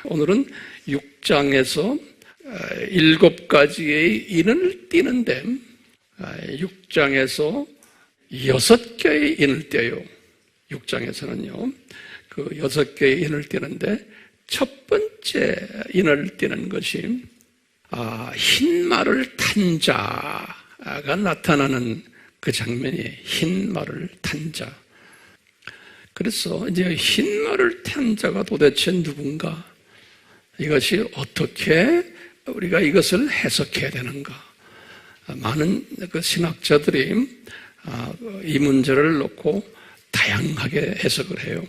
오늘은 6장에서 7가지의 인을 띄는데 6장에서 6개의 인을 띄어요. 6장에서는요. 그 6개의 인을 띄는데 첫 번째 인을 띄는 것이 흰 말을 탄 자가 나타나는 그 장면이 흰 말을 탄 자. 그래서 이제 흰 말을 탄 자가 도대체 누군가? 이것이 어떻게 우리가 이것을 해석해야 되는가? 많은 그 신학자들이 이 문제를 놓고 다양하게 해석을 해요.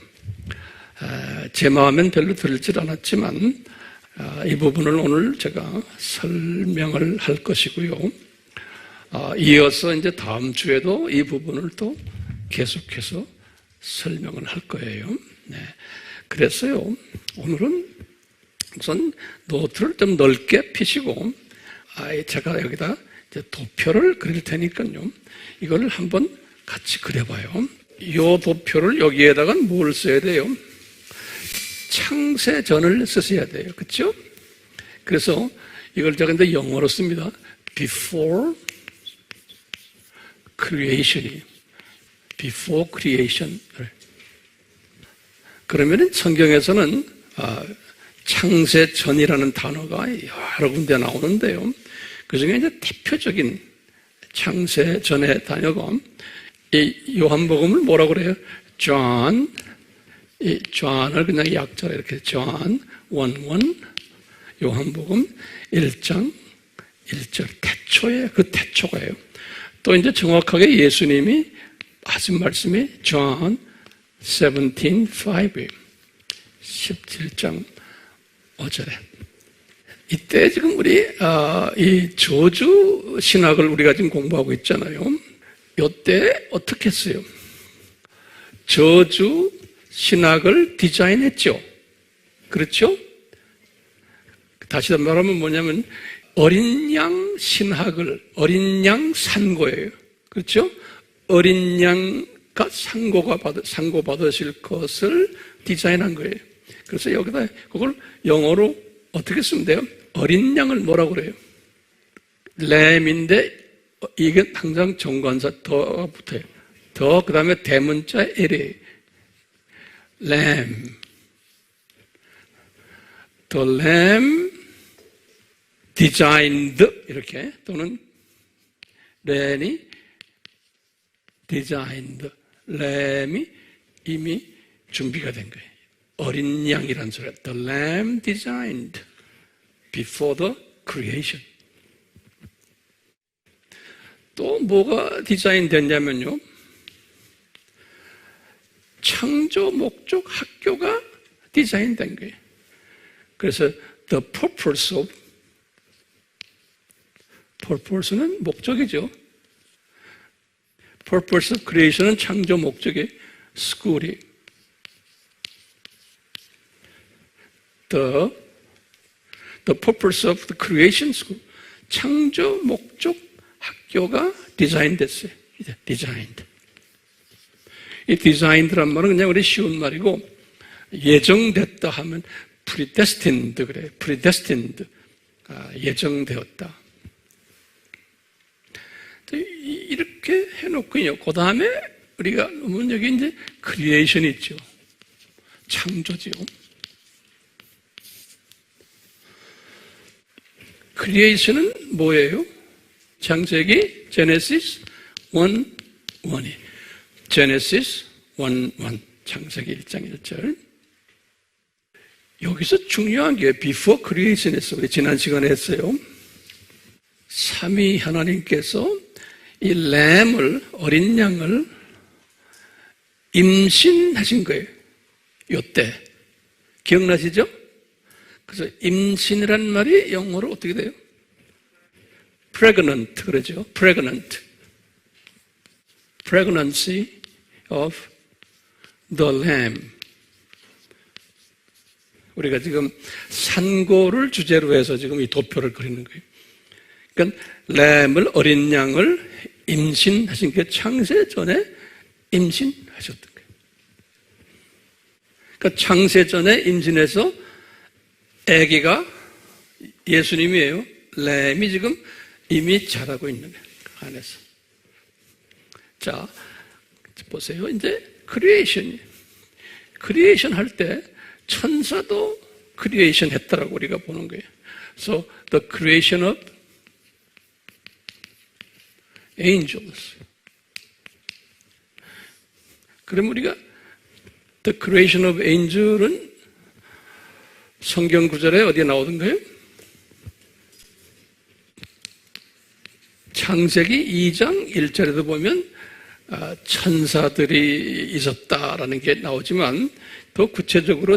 제 마음엔 별로 들질 않았지만 이 부분을 오늘 제가 설명을 할 것이고요. 이어서 이제 다음 주에도 이 부분을 또 계속해서 설명을 할 거예요. 네. 그래서요, 오늘은 우선 노트를 좀 넓게 피시고, 제가 여기다 이제 도표를 그릴 테니까요, 이걸 한번 같이 그려봐요. 이 도표를 여기에다가 뭘 써야 돼요? 창세전을 쓰셔야 돼요. 그렇죠? 그래서 이걸 제가 이제 영어로 씁니다. Before creation이. Before creation. 그러면은 성경에서는 창세전이라는 단어가 여러 군데 나오는데요. 그 중에 이제 대표적인 창세전의 단어가 이 요한복음을 뭐라고 그래요? John. 이 John을 그냥 약자로 이렇게 John 1:1 요한복음 1장 1절 태초에 그 태초가예요. 또 이제 정확하게 예수님이 하신 말씀이 John 17:5 17장 5절에 이때 지금 우리 이 저주 신학을 우리가 지금 공부하고 있잖아요. 이때 어떻게 했어요? 저주 신학을 디자인했죠. 그렇죠? 다시 말하면 뭐냐면 어린 양 신학을 어린 양 산고예요. 그렇죠? 어린 양가 상고받으실 것을 디자인한 거예요. 그래서 여기다 그걸 영어로 어떻게 쓰면 돼요? 어린 양을 뭐라고 그래요? 램인데 이게 항상 정관사 더가 붙어요. 더 그 다음에 대문자 L이에요. lamb. The lamb designed 이렇게 또는 lam이 designed. lamb이 이미 준비가 된 거예요. 어린 양이란 소리야. The lamb designed before the creation. 또 뭐가 디자인 됐냐면요. 창조 목적 학교가 디자인된 거예요. 그래서 the purpose는 목적이죠. purpose of creation은 창조 목적의 school이 the purpose of the creation school 창조 목적 학교가 디자인됐어요. 이제 designed. 이 designed란 말은 그냥 우리 쉬운 말이고 예정됐다 하면 predestined 그래요. predestined 예정되었다. 이렇게 해놓고요. 그 다음에 우리가 보면 여기 이제 creation 있죠. 창조지요. creation은 뭐예요? 창세기 Genesis 1:1이 Genesis 1:1 창세기 1장 1절. 여기서 중요한 게 before creation에서 우리 지난 시간에 했어요. 삼위 하나님께서 이 램을 어린 양을 임신하신 거예요. 요때 기억나시죠? 그래서 임신이란 말이 영어로 어떻게 돼요? pregnant 그러죠. pregnancy of the lamb. 우리가 지금 산고를 주제로 해서 지금 이 도표를 그리는 거예요. 그러니까 램을 어린 양을 임신하신 게 창세 전에 임신하셨던 거예요. 그러니까 창세 전에 임신해서 아기가 예수님이에요. 램이 지금 이미 자라고 있는 거예요. 안에서. 자, 보세요. 이제 크리에이션이. 크리에이션 할 때 천사도 크리에이션 했다라고 우리가 보는 거예요. So, the creation of angels. 그럼 우리가 the creation of angel은 성경 구절에 어디에 나오던가요? 창세기 2장 1절에도 보면 천사들이 있었다라는 게 나오지만 더 구체적으로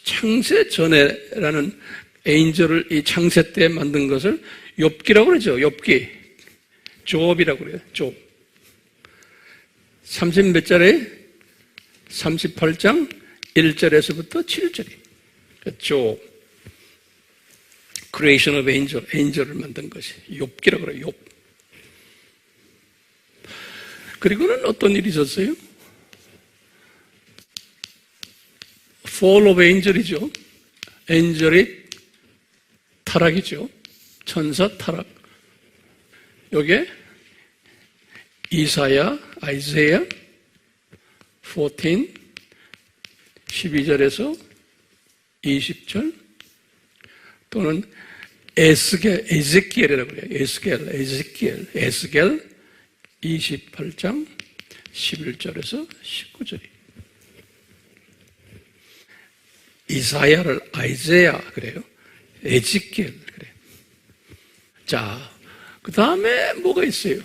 창세 전에라는 에인절을 이 창세 때 만든 것을 욥기라고 그러죠. 욥기. 욥이라고 그래요. 욥. 30몇 절에 38장 1절에서부터 7절이. 욥. Creation of angel. 엔젤을 만든 것이 욥기라고 그래요. 욥. 그리고는 어떤 일이 있었어요? Fall of Angel이죠. 엔젤이 타락이죠. 천사 타락. 요게 이사야, 아이사야 14, 12절에서 20절 또는 에스겔이라고 그래요. 에스겔 28장 11절에서 19절이. 이사야를 아이제야 그래요. 에지겔 그래요. 자, 그 다음에 뭐가 있어요?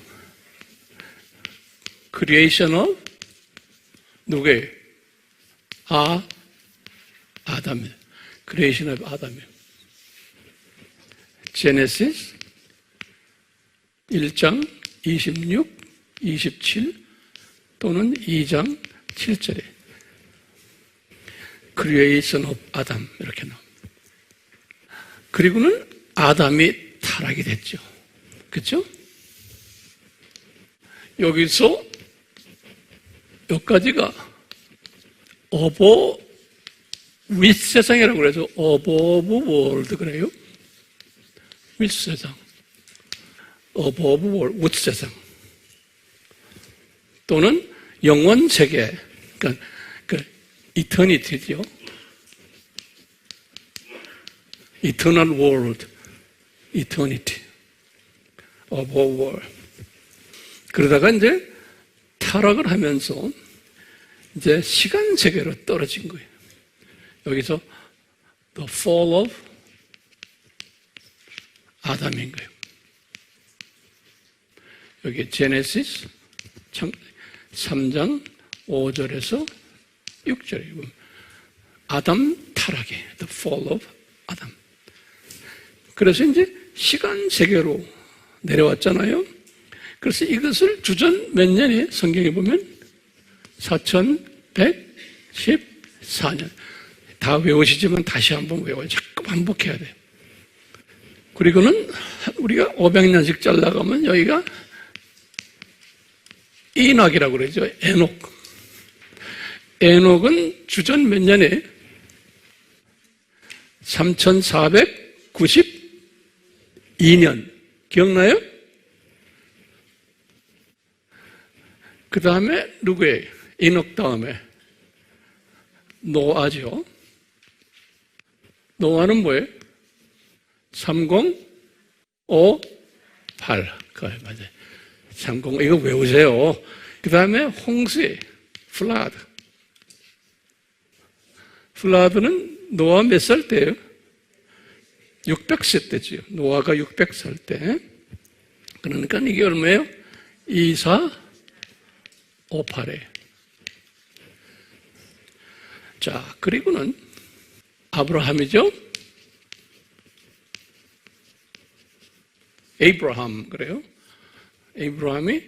크리에이션 오브 누구예요? 아담이에요. 크리에이션 오브 아담이에요. 제네시스 1장 26, 27 또는 2장 7절에 크리에이션 오브 아담 이렇게 나옵니다. 그리고는 아담이 타락이 됐죠. 그렇죠? 여기서 여기까지가 어버 윗세상이라고 그래서 어버브 월드 그래요. 윗세상 어버브 월드 윗세상 또는 영원 세계 그러니까 이터니티죠. 이터널 월드 이터니티 어버브 월드. 그러다가 이제 타락을 하면서 이제 시간 세계로 떨어진 거예요. 여기서 the fall of 아담인 거예요. 여기 제네시스 3장 5절에서 6절이고 아담 타락이 the fall of 아담. 그래서 이제 시간 세계로 내려왔잖아요. 그래서 이것을 주전 몇 년에 성경에 보면 4114년. 다 외우시지만 다시 한번 외워요. 자꾸 반복해야 돼요. 그리고는 우리가 500년씩 잘라가면 여기가 이낙이라고 그러죠. 에녹. 에녹은 주전 몇 년에 3492년. 기억나요? 그 다음에 누구예요? 이녹 다음에 노아죠. 노아는 뭐예요? 3058. 그거예요. 맞아요. 30. 이거 외우세요. 그 다음에 홍수에 플라드. 플라드는 노아 몇 살 때예요? 600세 때지요. 노아가 600살 때. 그러니까 이게 얼마예요? 2458에. 자, 그리고는 아브라함이죠? 에이브라함, 그래요? 에이브라함이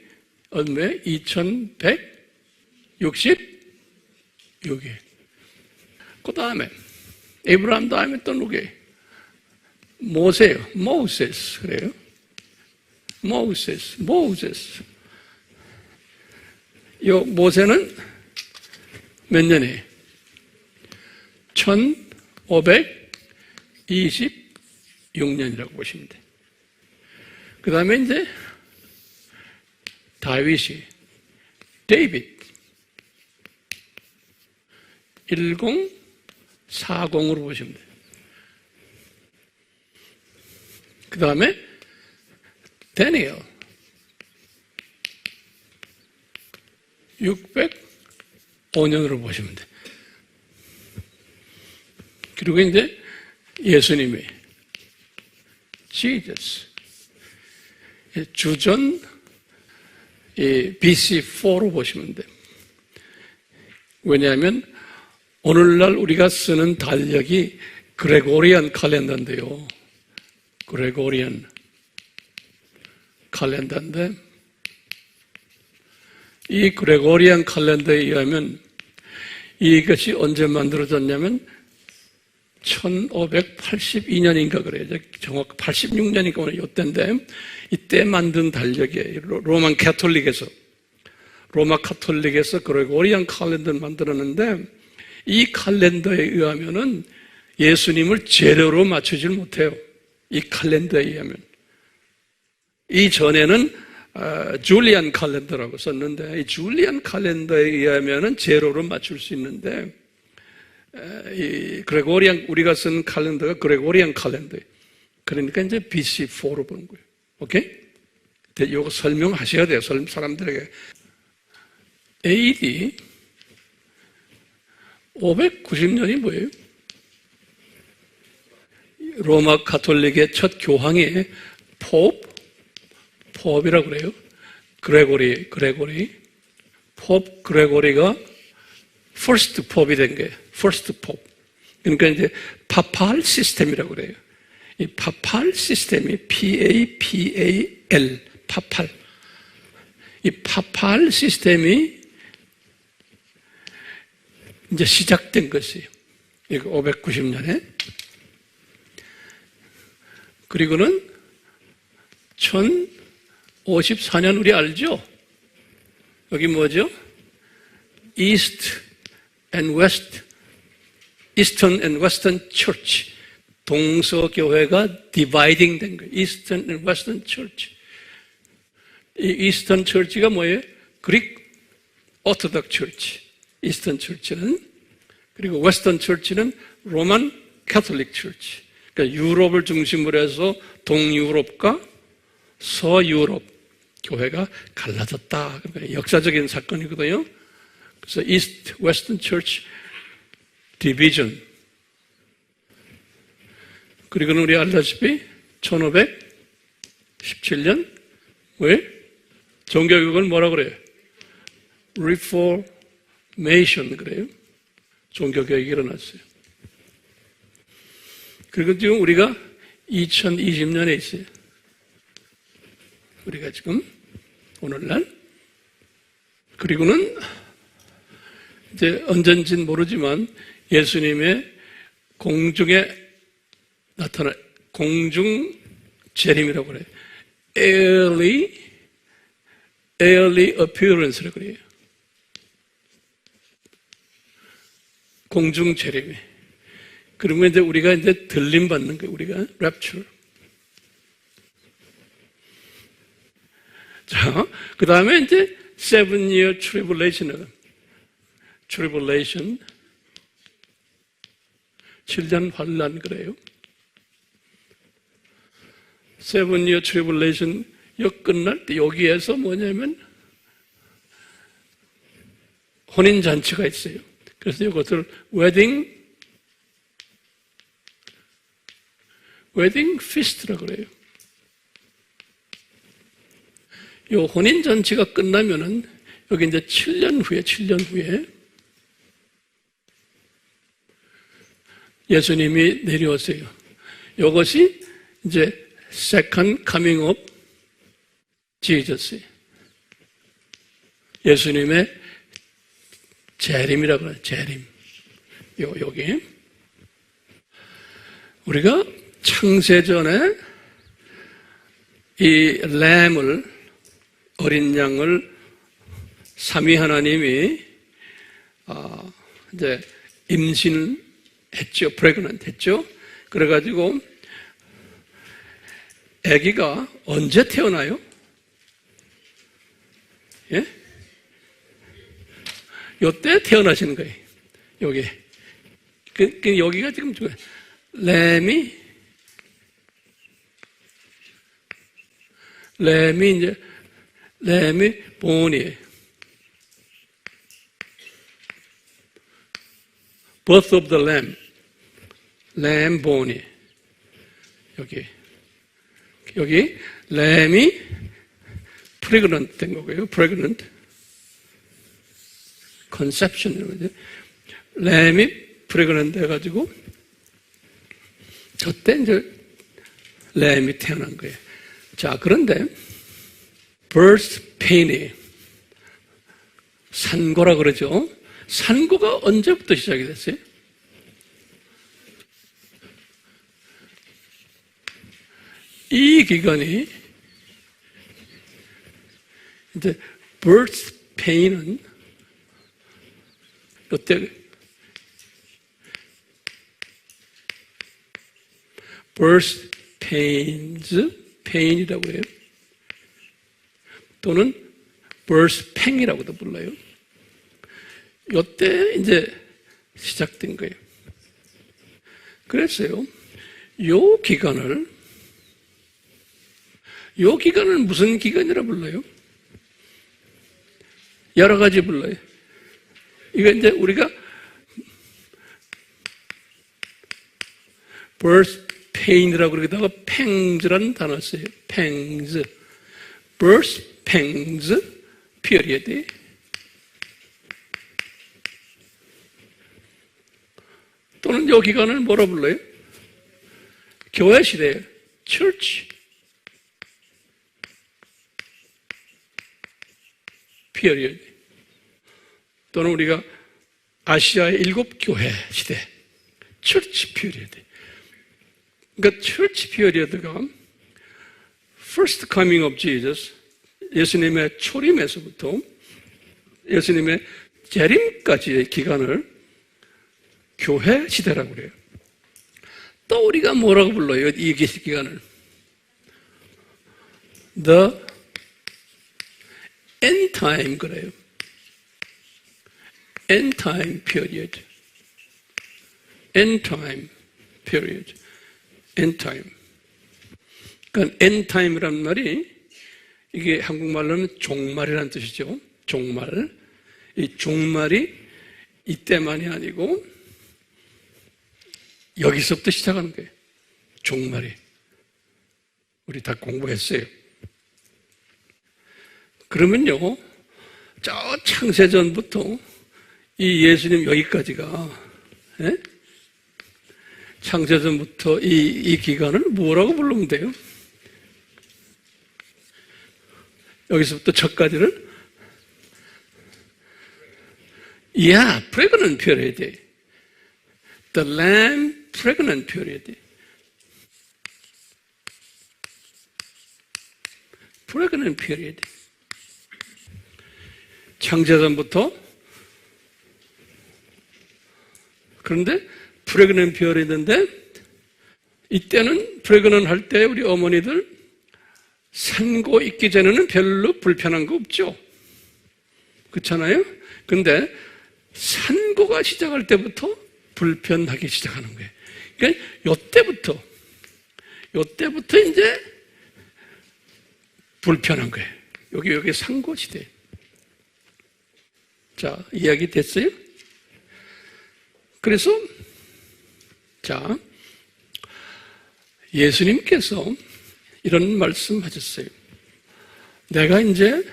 얼마에? 2166에. 그 다음에, 에이브라함 다음에 또 누구예요? 모세요. 모세스, 그래요? 모세스. 요 모세는 몇 년에? 26년이라고 보시면 돼요. 그 다음에 이제 다윗이 데이빗 1040으로 보시면 돼요. 그 다음에 다니엘 605년으로 보시면 돼요. 그리고 이제 예수님이 Jesus 주전 BC4로 보시면 돼요. 왜냐하면 오늘날 우리가 쓰는 달력이 그레고리안 칼렌더인데요. 그레고리안 칼렌더인데 이 그레고리안 칼렌더에 의하면 이것이 언제 만들어졌냐면 1582년인가 그래요. 정확 86년인가 오늘 이때인데 이때 만든 달력이에요. 로마 카톨릭에서 그레고리안 칼렌더를 만들었는데 이 칼렌더에 의하면은 예수님을 재료로 맞추질 못해요. 이 칼렌더에 의하면. 이 전에는 줄리안 칼렌더라고 썼는데 이 줄리안 칼렌더에 의하면은 재료로 맞출 수 있는데 이 그레고리안 우리가 쓴 칼렌더가 그레고리안 칼렌더예요. 그러니까 이제 BC4로 보는 거예요. 오케이? 이거 설명하셔야 돼요. 사람들에게. AD 590년이 뭐예요? 로마 가톨릭의 첫 교황이 pop이라고 그래요. 그레고리. 팝 그레고리가 first pop이 된 거예요. first pop. 그러니까 이제 파팔 시스템이라고 그래요. 이 파팔 시스템이 PAPAL, 파팔. 이 파팔 시스템이 이제 시작된 것이에요. 이거 590년에. 그리고는 1054년 우리 알죠? 여기 뭐죠? East and West, Eastern and Western Church. 동서교회가 디바이딩 된 거예요. Eastern and Western Church. 이 Eastern Church가 뭐예요? 그릭 오토독 Church. Eastern Church는 그리고 Western Church는 로만 캐톨릭 Church. 그러니까 유럽을 중심으로 해서 동유럽과 서유럽 교회가 갈라졌다. 그러니까 역사적인 사건이거든요. 그래서 East Western Church Division. 그리고는 우리 알다시피 1517년 왜? 종교개혁을 뭐라 그래요? Reformation 그래요. 종교개혁이 일어났어요. 그리고 지금 우리가 2020년에 있어요. 우리가 지금 오늘날 그리고는 이제 언젠지는 모르지만 예수님의 공중에 나타나 공중 재림이라고 그래요. early appearance라고 그래요. 공중 재림이. 그러면 이제 우리가 이제 들림 받는 거예요. 우리가 rapture. 자, 그 다음에 이제 7-year tribulation. 7년 환란 그래요. 7-year tribulation 끝날 때 여기에서 뭐냐면 혼인잔치가 있어요. 그래서 이것을 웨딩 feast라고 그래요. 이 혼인잔치가 끝나면은 여기 이제 7년 후에 예수님이 내려오세요. 이것이 이제 second coming of Jesus. 예수님의 재림이라고 해요. 재림. 여기. 우리가 창세전에 이 램을, 어린 양을 삼위 하나님이, 이제 임신했죠. pregnant 했죠. 그래가지고 아기가 언제 태어나요? 예? 요때 태어나시는 거예요. 여기. 여기가 지금 램이 본이에요. Birth of the lamb. lamb 본이. 여기 램이 pregnant 된 거고요. pregnant. conception. 램이 pregnant 돼가지고 저때 이제 램이 태어난 거예요. 자, 그런데 birth pain이 산고라 그러죠. 산고가 언제부터 시작이 됐어요? 이 기간이 이제 birth pain은 이때 birth pain이라고 해요. 또는 birth pain이라고도 불러요. 이때 이제 시작된 거예요. 그랬어요. 요 기간을 무슨 기간이라 불러요? 여러 가지 불러요. 이거 이제 우리가 birth pain이라고 그러다가 pangs라는 단어 써요. pangs. birth pangs period. 또는 이 기간을 뭐라 불러요? 교회 시대예요. church period. 또는 우리가 아시아의 7교회 시대 church period. 그러니까 church period가 first coming of Jesus, 예수님의 초림에서부터 예수님의 재림까지의 기간을 교회 시대라고 그래요. 또 우리가 뭐라고 불러요? 이 기간을 The end time 그래요. end time period. end time period. end time. 그러니까 end time이란 말이 이게 한국말로는 종말이라는 뜻이죠. 종말. 이 종말이 이때만이 아니고 여기서부터 시작하는 거예요. 종말이. 우리 다 공부했어요. 그러면요, 저 창세전부터 이 예수님 여기까지가, 예? 창세전부터 이 기간을 뭐라고 부르면 돼요? 여기서부터 저까지를 pregnant period. The lamb pregnant period. pregnant period. 창세전부터 그런데 pregnant period인데 이때는 pregnant 할 때 우리 어머니들 산고 있기 전에는 별로 불편한 거 없죠. 그렇잖아요? 근데 산고가 시작할 때부터 불편하기 시작하는 거예요. 그러니까 요때부터 이제 불편한 거예요. 여기 산고 시대. 자, 이야기 됐어요? 그래서 자, 예수님께서 이런 말씀 하셨어요. 내가 이제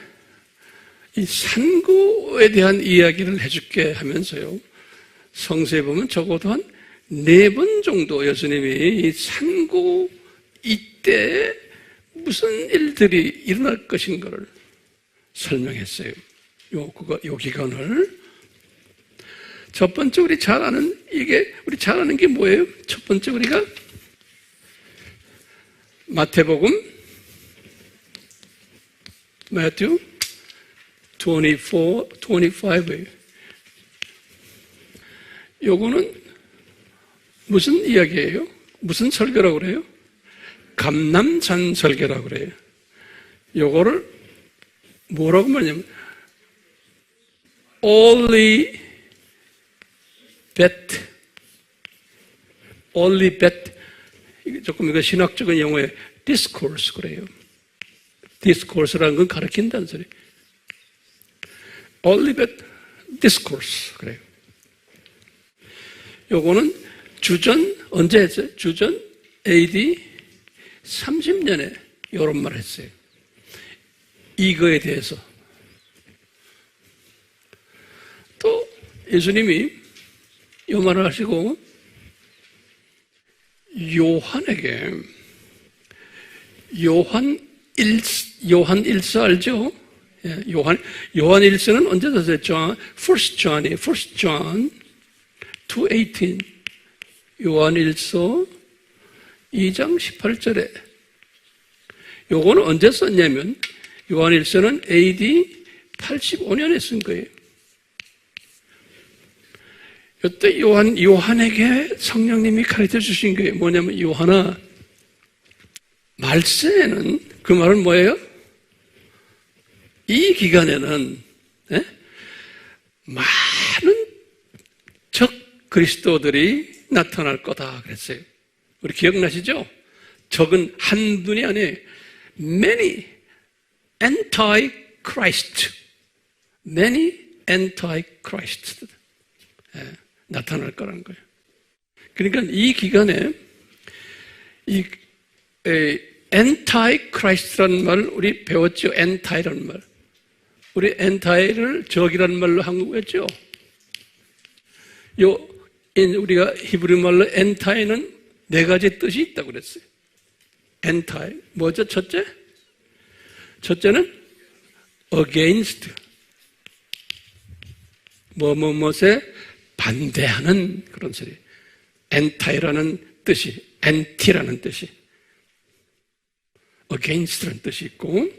이 산고에 대한 이야기를 해줄게 하면서요. 성서에 보면 적어도 한 4번 정도 예수님이 이 산고 이때 무슨 일들이 일어날 것인가를 설명했어요. 요 기간을. 첫 번째 우리 잘 아는 게 뭐예요? 첫 번째 우리가 마태복음 Matthew 25예요. 요거는 무슨 이야기예요? 무슨 설교라고 그래요? 감남산 설교라고 그래요. 요거를 뭐라고 말하냐면 only bet 조금 이거 신학적인 용어에 discourse 그래요. discourse라는 건 가르친다는 소리. only bet discourse 그래요. 요거는 주전 언제 했어요? 주전 AD 30년에 이런 말을 했어요. 이거에 대해서. 또 예수님이 이 말을 하시고 요한에게 요한 1서 알죠? 요한 1서는 언제 썼어요? First John 2:18 요한 1서 2장 18절에 요거는 언제 썼냐면 요한 1서는 AD 85년에 쓴 거예요. 이때 요한에게 성령님이 가르쳐 주신 거예요. 뭐냐면 요한아, 말세에는 그 말은 뭐예요? 이 기간에는 많은 적 그리스도들이 나타날 거다 그랬어요. 우리 기억나시죠? 적은 한 분이 아니에요. Many anti-Christ 나타날 거라는 거예요. 그러니까 이 기간에 이 anti-Christ라는 말을 우리 배웠죠. anti라는 말. 우리 anti를 적이라는 말로 한국어 했죠. 우리가 히브리 말로 anti는 4가지 뜻이 있다고 그랬어요. anti 뭐죠? 첫째는 against 뭐뭐뭐에 반대하는 그런 소리. anti라는 뜻이 anti라는 뜻이 against라는 뜻이 있고,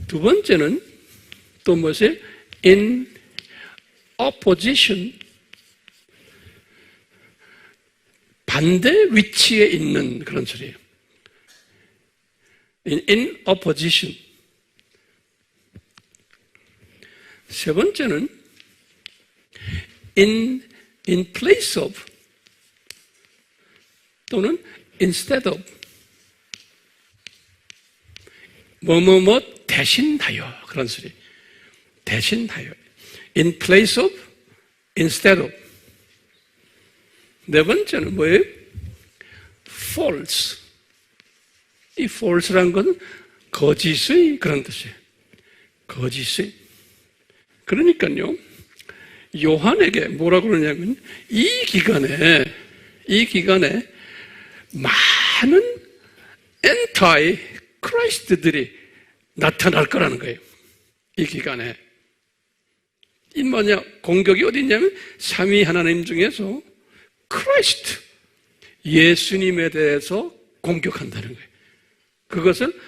두 번째는 또 무엇이에요? in opposition 반대 위치에 있는 그런 소리예요. in opposition. 세 번째는 in place of 또는 instead of 뭐뭐뭐 대신하여 그런 소리. 대신하여. in place of, instead of. 네 번째는 뭐예요? false. 이 false라는 것은 거짓의 그런 뜻이에요. 거짓의. 그러니까요, 요한에게 뭐라고 그러냐면 이 기간에 많은 엔타이 크라이스트들이 나타날 거라는 거예요. 이 기간에. 이 뭐냐, 공격이 어디 있냐면 삼위 하나님 중에서 크라이스트, 예수님에 대해서 공격한다는 거예요. 그것을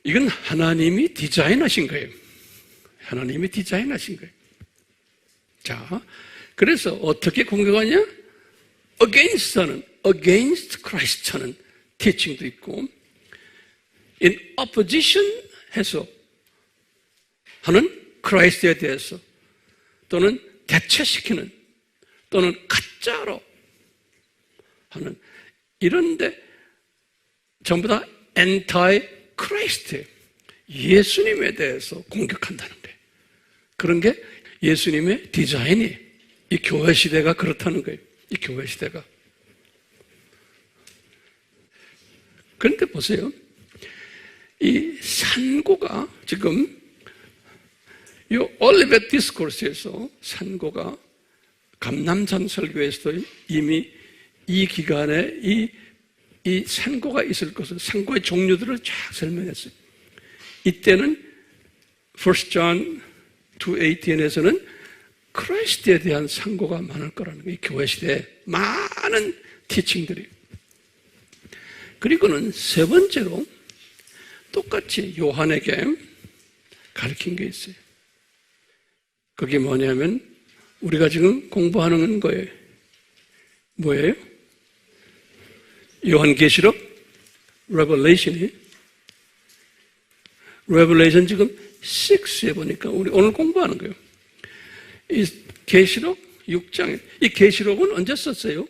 이건 하나님이 디자인하신 거예요. 하나님이 디자인하신 거예요. 자, 그래서 어떻게 공격하냐? against Christ 하는 teaching도 있고, in opposition 해서 하는 크라이스트에 대해서, 또는 대체시키는, 또는 가짜로 하는, 이런데 전부 다 anti-Christ, 예수님에 대해서 공격한다는 거예요. 그런 게 예수님의 디자인이, 이 교회 시대가 그렇다는 거예요. 이 교회 시대가. 그런데 보세요. 이 산고가 지금 이 올리벳 디스코스에서 산고가 감남산 설교에서도 이미 이 기간에 이 산고가 있을 것을, 산고의 종류들을 쫙 설명했어요. 이때는 1 John 2:18에서는 크라이스트에 대한 산고가 많을 거라는 거예요. 교회 시대에 많은 티칭들이. 그리고는 세 번째로 똑같이 요한에게 가르친 게 있어요. 그게 뭐냐면 우리가 지금 공부하는 거예요. 뭐예요? 요한계시록, 레벨레이션 지금 6에 보니까 우리 오늘 공부하는 거예요. 이 계시록 6장에, 이 계시록은 언제 썼어요?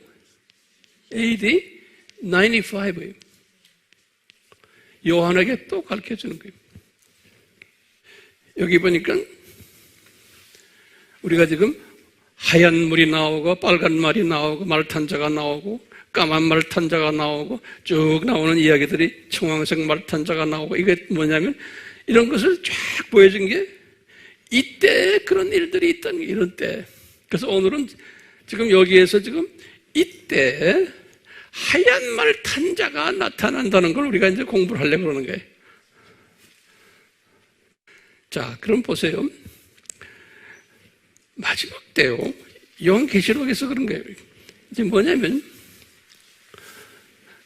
AD 95예요. 요한에게 또 가르쳐 주는 거예요. 여기 보니까 우리가 지금 하얀 물이 나오고 빨간 말이 나오고 말탄자가 나오고 까만 말탄자가 나오고 쭉 나오는 이야기들이 청황색 말탄자가 나오고, 이게 뭐냐면 이런 것을 쫙 보여준 게 이때 그런 일들이 있다는 게, 이런 때. 그래서 오늘은 지금 여기에서 지금 이때 하얀 말탄자가 나타난다는 걸 우리가 이제 공부를 하려고 그러는 거예요. 자, 그럼 보세요. 마지막 때요. 요한계시록에서 그런 거예요. 이제 뭐냐면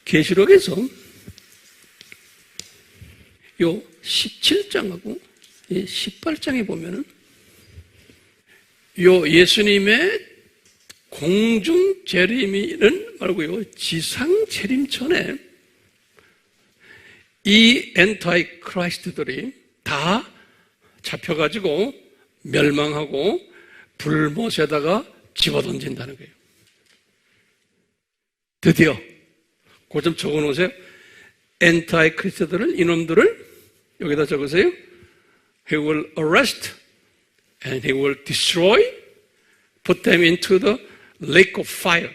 계시록에서 요 17장하고 18장에 보면은 요 예수님의 공중 재림이는 말고요, 지상 재림 전에 이 엔타이 크라이스트들이 다 잡혀가지고 멸망하고 불못에다가 집어던진다는 거예요. 드디어 그거 좀 적어놓으세요. 엔타이 크리스트들을, 이놈들을 여기다 적으세요. He will arrest and he will destroy, put them into the lake of fire.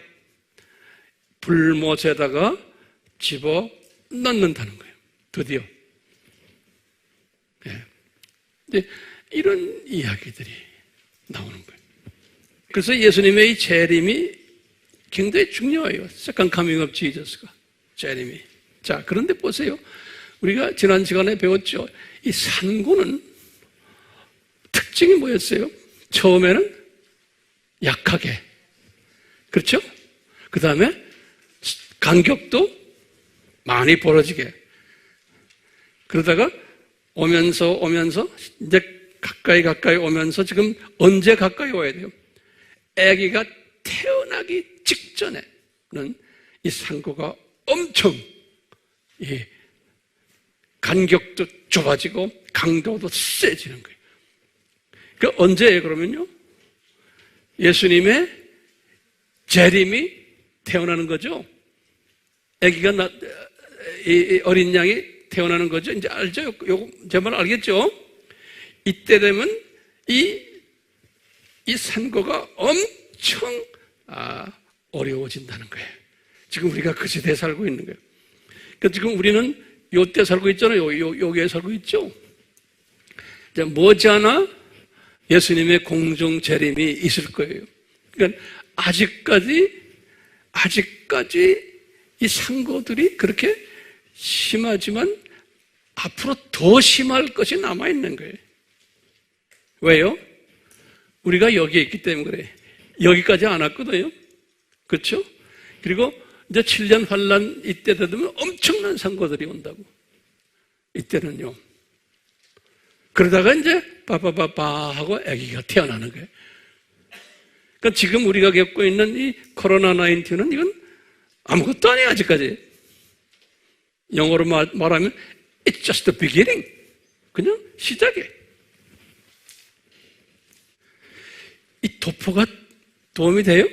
불못에다가 집어넣는다는 거예요. 드디어. 네. 근데 이런 이야기들이 나오는 거예요. 그래서 예수님의 이 재림이 굉장히 중요해요. Second coming of Jesus가, 재림이. 자, 그런데 보세요. 우리가 지난 시간에 배웠죠. 이 산고는 특징이 뭐였어요? 처음에는 약하게. 그렇죠? 그 다음에 간격도 많이 벌어지게. 그러다가 오면서 이제 가까이 오면서 지금 언제 가까이 와야 돼요? 아기가 태어나기 직전에는 이 산고가 엄청 간격도 좁아지고 강도도 세지는 거예요. 그 언제예요, 그러면요? 예수님의 재림이 태어나는 거죠. 아기가 이 어린 양이 태어나는 거죠. 이제 알죠? 제 말 알겠죠? 이때 되면 이 산고가 엄청 어려워진다는 거예요. 지금 우리가 그 시대에 살고 있는 거예요. 그러니까 지금 우리는 요때 살고 있잖아요. 여기에 살고 있죠. 이제 머지않아 예수님의 공중 재림이 있을 거예요. 그러니까 아직까지 이 상고들이 그렇게 심하지만 앞으로 더 심할 것이 남아있는 거예요. 왜요? 우리가 여기에 있기 때문에 그래. 여기까지 안 왔거든요. 그렇죠? 그리고 이제 7년 환란 이때 되면 엄청난 상고들이 온다고. 이때는요. 그러다가 이제 빠빠빠빠 하고 아기가 태어나는 거예요. 그러니까 지금 우리가 겪고 있는 이 코로나 19는 이건 아무것도 아니에요, 아직까지. 영어로 말하면 It's just the beginning. 그냥 시작이에요. 이 도포가 도움이 돼요?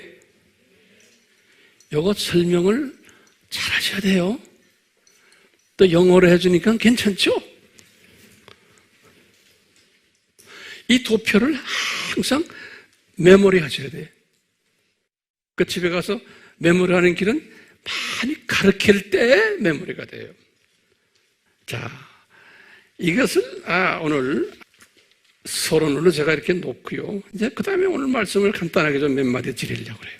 이거 설명을 잘 하셔야 돼요. 또 영어로 해주니까 괜찮죠? 이 도표를 항상 메모리 하셔야 돼요. 그 집에 가서 메모리 하는 길은 많이 가르칠 때 메모리가 돼요. 자, 이것을 오늘 서론으로 제가 이렇게 놓고요. 이제 그 다음에 오늘 말씀을 간단하게 좀 몇 마디 드리려고 그래요.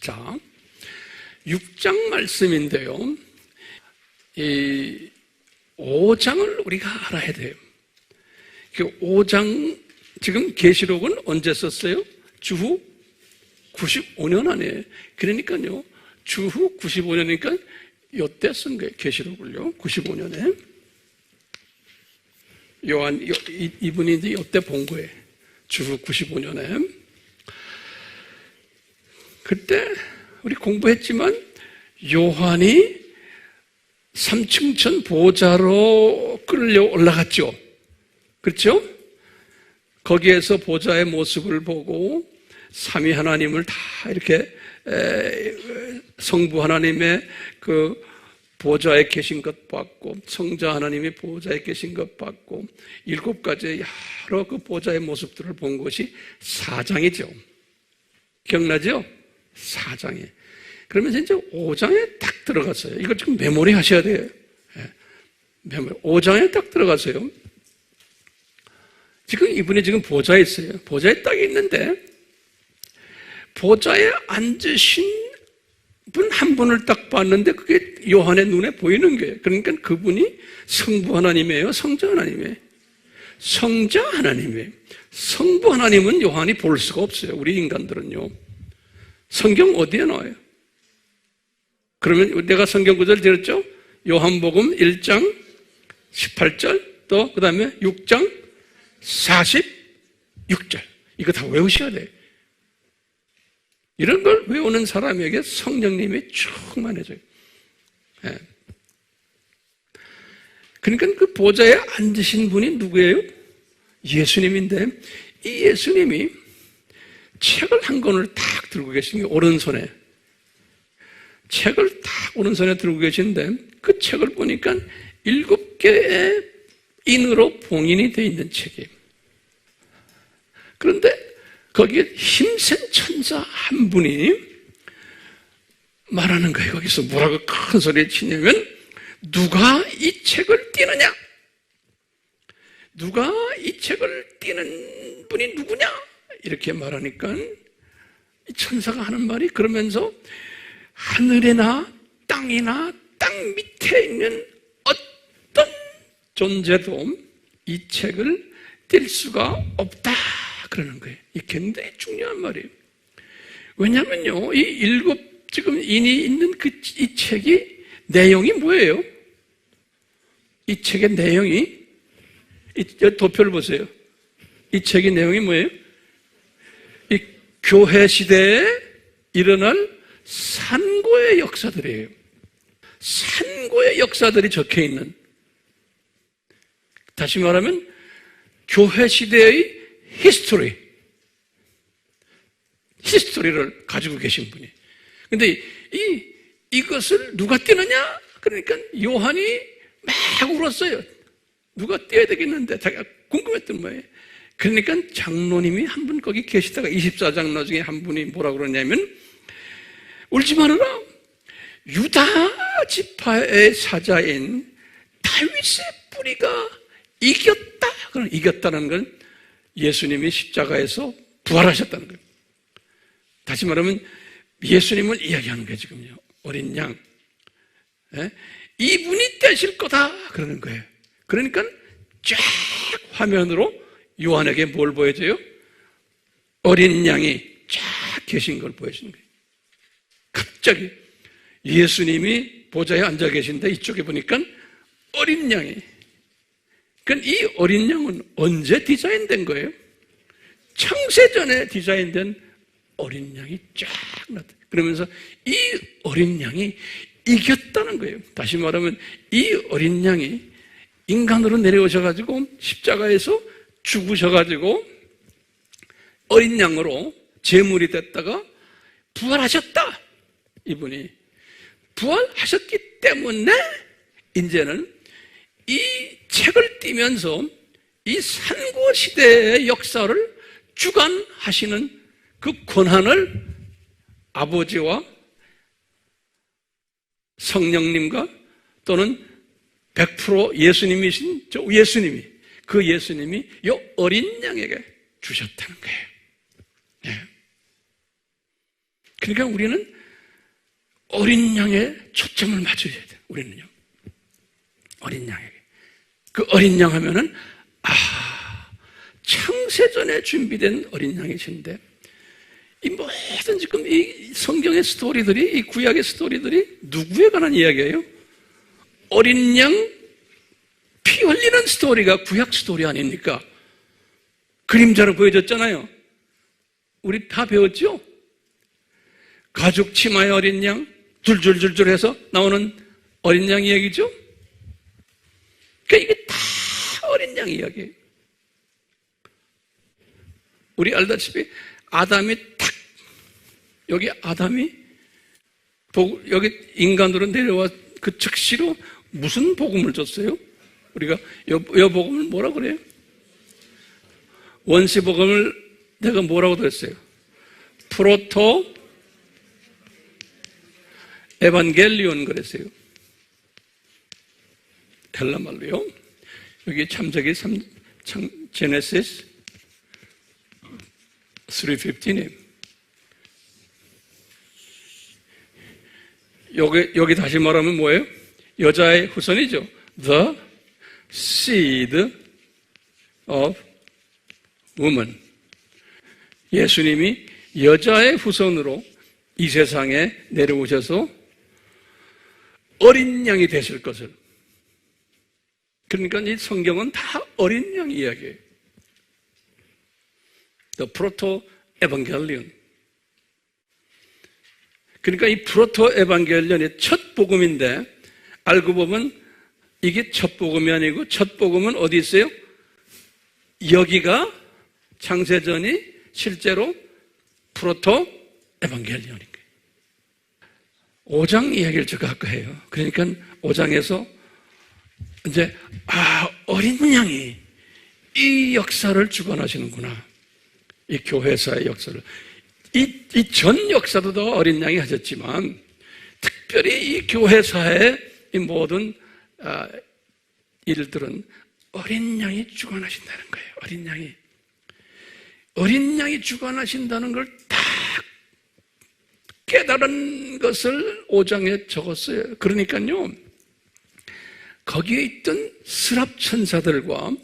자, 6장 말씀인데요. 이 5장을 우리가 알아야 돼요. 그 5장, 지금 계시록은 언제 썼어요? 주후 95년 안에. 그러니까요, 주후 95년이니까 요때 쓴 거예요. 계시록을요. 95년에. 요한, 이분이 이제 요때 본 거예요. 주후 95년에. 그때 우리 공부했지만 요한이 삼층천 보좌로 끌려 올라갔죠. 그렇죠? 거기에서 보좌의 모습을 보고 삼위 하나님을 다 이렇게 성부 하나님의 그 보좌에 계신 것 봤고, 성자 하나님이 보좌에 계신 것 봤고, 7가지 여러 그 보좌의 모습들을 본 것이 4장이죠. 기억나죠? 4장에. 그러면서 이제 5장에 딱 들어갔어요. 이거 지금 메모리 하셔야 돼요. 메모리. 5장에 딱 들어가서요. 지금 이분이 지금 보좌에 있어요. 보좌에 딱 있는데, 보좌에 앉으신 분 한 분을 딱 봤는데 그게 요한의 눈에 보이는 거예요. 그러니까 그분이 성부 하나님이에요? 성자 하나님이에요? 성자 하나님이에요. 성부 하나님은 요한이 볼 수가 없어요. 우리 인간들은요. 성경 어디에 나와요? 그러면 내가 성경 구절 들었죠? 요한복음 1장 18절 또 그 다음에 6장 46절. 이거 다 외우셔야 돼요. 이런 걸 외우는 사람에게 성령님이 충만해져요. 예. 그러니까 그 보좌에 앉으신 분이 누구예요? 예수님인데, 이 예수님이 책을 한 권을 딱 들고 계신 게 오른손에, 책을 딱 오른손에 들고 계신데, 그 책을 보니까 7개의 인으로 봉인이 되어 있는 책이에요. 그런데 거기에 힘센 천사 한 분이 말하는 거예요. 거기서 뭐라고 큰 소리를 치냐면, 누가 이 책을 띄느냐? 누가 이 책을 띄는 분이 누구냐? 이렇게 말하니까 이 천사가 하는 말이, 그러면서 하늘이나 땅이나 땅 밑에 있는 어떤 존재도 이 책을 뗄 수가 없다 그러는 거예요. 이 굉장히 중요한 말이에요. 왜냐하면요, 이 7 지금 인이 있는 이 책이 내용이 뭐예요? 이 책의 내용이, 이 도표를 보세요. 이 책의 내용이 뭐예요? 이 교회 시대에 일어날 산고의 역사들이에요. 산고의 역사들이 적혀 있는, 다시 말하면 교회 시대의 히스토리를 가지고 계신 분이. 근데 이것을 누가 띄느냐? 그러니까 요한이 막 울었어요. 누가 띄어야 되겠는데, 자기가 궁금했던 거예요. 그러니까 장로님이 한 분 거기 계시다가 24장로 중에 한 분이 뭐라고 그러냐면, 울지 말아라. 유다 지파의 사자인 다윗의 뿌리가 이겼다. 그럼 이겼다는 건 예수님이 십자가에서 부활하셨다는 거예요. 다시 말하면 예수님을 이야기하는 거예요, 지금요. 어린 양. 이분이 떼실 거다. 그러는 거예요. 그러니까 쫙 화면으로 요한에게 뭘 보여줘요? 어린 양이 쫙 계신 걸 보여주는 거예요. 갑자기 예수님이 보좌에 앉아 계신데 이쪽에 보니까 어린 양이. 그러니까 이 어린 양은 언제 디자인된 거예요? 창세전에 디자인된 어린 양이 쫙 나타나. 그러면서 이 어린 양이 이겼다는 거예요. 다시 말하면 이 어린 양이 인간으로 내려오셔가지고 십자가에서 죽으셔가지고 어린 양으로 제물이 됐다가 부활하셨다. 이분이 부활하셨기 때문에 이제는 이 책을 띄면서 이 산고시대의 역사를 주관하시는 그 권한을 아버지와 성령님과 또는 100% 예수님이신 저 예수님이, 그 예수님이 이 어린 양에게 주셨다는 거예요. 네. 그러니까 우리는 어린 양에 초점을 맞춰야 돼요. 우리는요. 어린 양에게. 그 어린 양 하면은, 창세전에 준비된 어린 양이신데, 이 모든 지금 이 성경의 스토리들이, 이 구약의 스토리들이 누구에 관한 이야기예요? 어린 양 피 흘리는 스토리가 구약 스토리 아닙니까? 그림자로 보여줬잖아요. 우리 다 배웠죠? 가죽 치마의 어린 양, 둘줄줄줄 해서 나오는 어린 양 이야기죠? 그러니까 이게 다 어린 양 이야기예요. 우리 알다시피 아담이 탁, 여기 아담이 여기 인간으로 내려와 그 즉시로 무슨 복음을 줬어요? 우리가 여 복음을 뭐라 그래요? 원시 복음을 내가 뭐라고 그랬어요? 프로토 에반겔리온 그랬어요. 헬라 말로요. 여기 참작이 제네시스 3:15님. 여기 다시 말하면 뭐예요? 여자의 후손이죠. The seed of woman. 예수님이 여자의 후손으로 이 세상에 내려오셔서 어린 양이 되실 것을. 그러니까 이 성경은 다 어린 양 이야기예요. The Proto Evangelion. 그러니까 이 프로토 에반겔리온의 첫 복음인데 알고 보면 이게 첫 복음이 아니고 첫 복음은 어디 있어요? 여기가 창세전이 실제로 프로토 에반겔리온인 거예요. 5장 이야기를 제가 아까 해요. 그러니까 5장에서 이제 어린 양이 이 역사를 주관하시는구나. 이 교회사의 역사를. 이 전 역사도 더 어린 양이 하셨지만 특별히 이 교회사의 이 모든 일들은 어린 양이 주관하신다는 거예요. 어린 양이 주관하신다는 걸 다 깨달은 것을 5장에 적었어요. 그러니까요, 거기에 있던 스랍 천사들과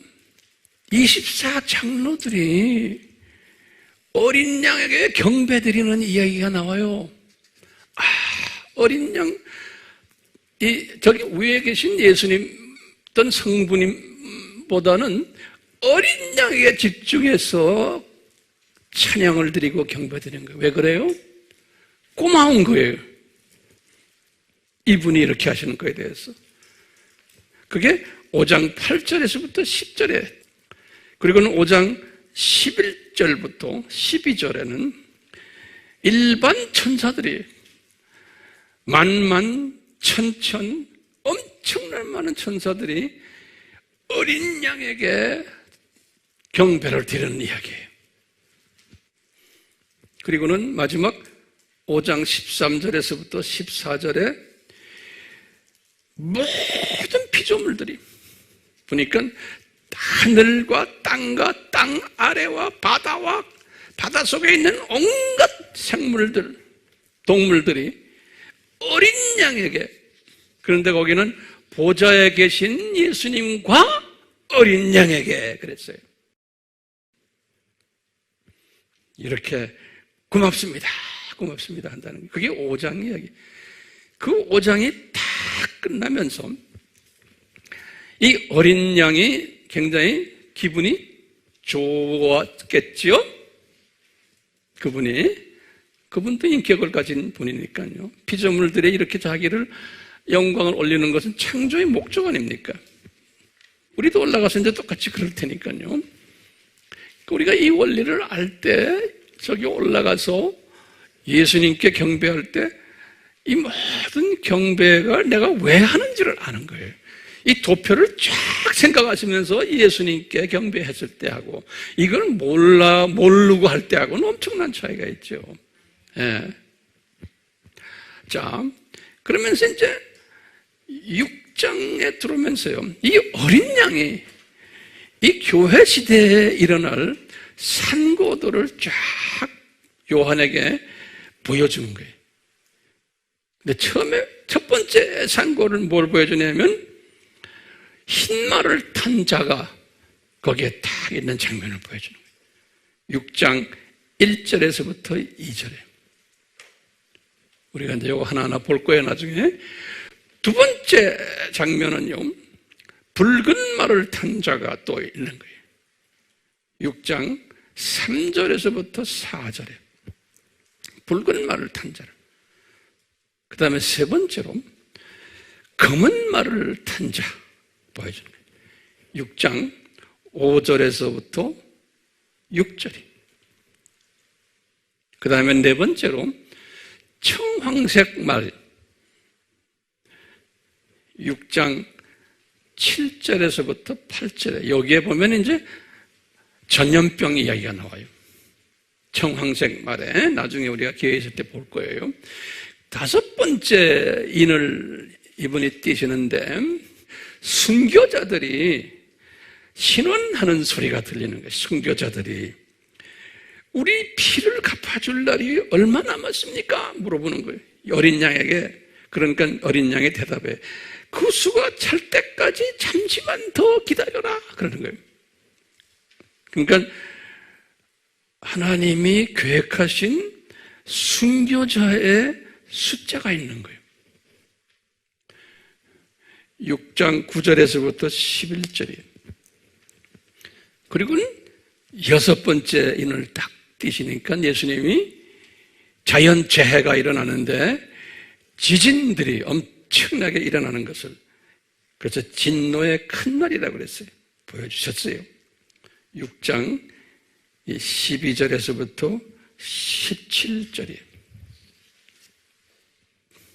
24장로들이 어린 양에게 경배드리는 이야기가 나와요. 어린 양, 저기 위에 계신 예수님 어떤 성부님보다는 어린 양에게 집중해서 찬양을 드리고 경배드리는 거예요. 왜 그래요? 고마운 거예요. 이분이 이렇게 하시는 거에 대해서. 그게 5장 8절에서부터 10절에, 그리고는 5장 11절부터 12절에는 일반 천사들이 만만, 천천, 엄청난 많은 천사들이 어린 양에게 경배를 드리는 이야기예요. 그리고는 마지막 5장 13절에서부터 14절에 모든 피조물들이, 보니까 하늘과 땅과 땅 아래와 바다와 바다 속에 있는 온갖 생물들, 동물들이 어린 양에게, 그런데 거기는 보좌에 계신 예수님과 어린 양에게 그랬어요. 이렇게 고맙습니다 한다는 거예요. 그게 5장 이야기. 그 5장이 다 끝나면서 이 어린 양이 굉장히 기분이 좋았겠지요? 그분도 인격을 가진 분이니까요. 피조물들이 이렇게 자기를 영광을 올리는 것은 창조의 목적 아닙니까? 우리도 올라가서 이제 똑같이 그럴 테니까요. 우리가 이 원리를 알 때, 저기 올라가서 예수님께 경배할 때 이 모든 경배가 내가 왜 하는지를 아는 거예요. 이 도표를 쫙 생각하시면서 예수님께 경배했을 때하고 이걸 모르고 할 때하고는 엄청난 차이가 있죠. 예. 자, 그러면서 이제 6장에 들어오면서요, 이 어린 양이 이 교회 시대에 일어날 산고도를 쫙 요한에게 보여주는 거예요. 근데 처음에 첫 번째 산고를 뭘 보여주냐면 흰 말을 탄 자가 거기에 딱 있는 장면을 보여주는 거예요. 6장 1절에서부터 2절에. 우리가 이제 이거 하나하나 볼 거예요, 나중에. 두 번째 장면은요, 붉은 말을 탄 자가 또 있는 거예요. 6장 3절에서부터 4절에. 붉은 말을 탄 자를. 그 다음에 세 번째로 검은 말을 탄 자 보여주는 거예요. 6장 5절에서부터 6절이. 그 다음에 네 번째로 청황색 말 6장 7절에서부터 8절에 여기에 보면 이제 전염병 이야기가 나와요. 청황색 말에 나중에 우리가 기회 있을 때 볼 거예요. 다섯 번째 인을 이분이 띄시는데 순교자들이 신원하는 소리가 들리는 거예요. 순교자들이 우리 피를 갚아줄 날이 얼마 남았습니까? 물어보는 거예요. 어린 양에게. 그러니까 어린 양의 대답에 그 수가 찰 때까지 잠시만 더 기다려라 그러는 거예요. 그러니까 하나님이 계획하신 순교자의 숫자가 있는 거예요. 6장 9절에서부터 11절이에요. 그리고는 여섯 번째 인을 딱 띄시니까 예수님이 자연재해가 일어나는데 지진들이 엄청나게 일어나는 것을, 그래서 진노의 큰 날이라고 그랬어요. 보여주셨어요. 6장 12절에서부터 17절이에요.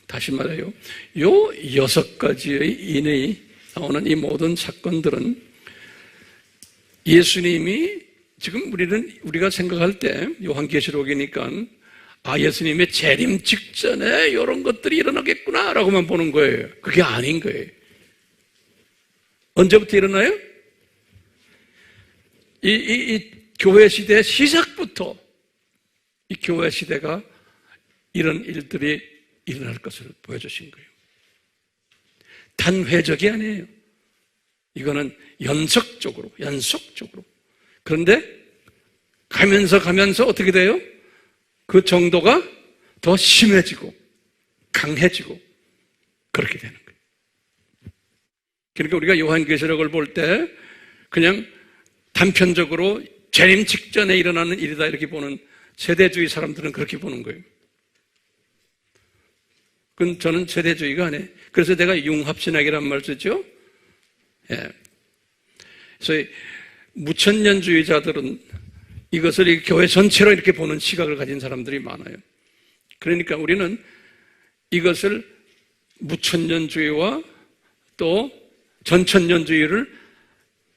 다시 말해요. 요 여섯 가지의 인이 나오는 이 모든 사건들은 예수님이 지금 우리가 생각할 때 요한계시록이니까 예수님의 재림 직전에 이런 것들이 일어나겠구나라고만 보는 거예요. 그게 아닌 거예요. 언제부터 일어나요? 이 교회 시대 시작부터 이 교회 시대가 이런 일들이 일어날 것을 보여주신 거예요. 단회적이 아니에요. 이거는 연속적으로. 그런데 가면서 어떻게 돼요? 그 정도가 더 심해지고 강해지고 그렇게 되는 거예요. 그러니까 우리가 요한계시록을 볼 때 그냥 단편적으로 재림 직전에 일어나는 일이다 이렇게 보는 세대주의 사람들은 그렇게 보는 거예요. 그건 저는 세대주의가 아니에요. 그래서 내가 융합신학이란 말 쓰죠. 예. 그래서 무천년주의자들은 이것을 이 교회 전체로 이렇게 보는 시각을 가진 사람들이 많아요. 그러니까 우리는 이것을 무천년주의와 또 전천년주의를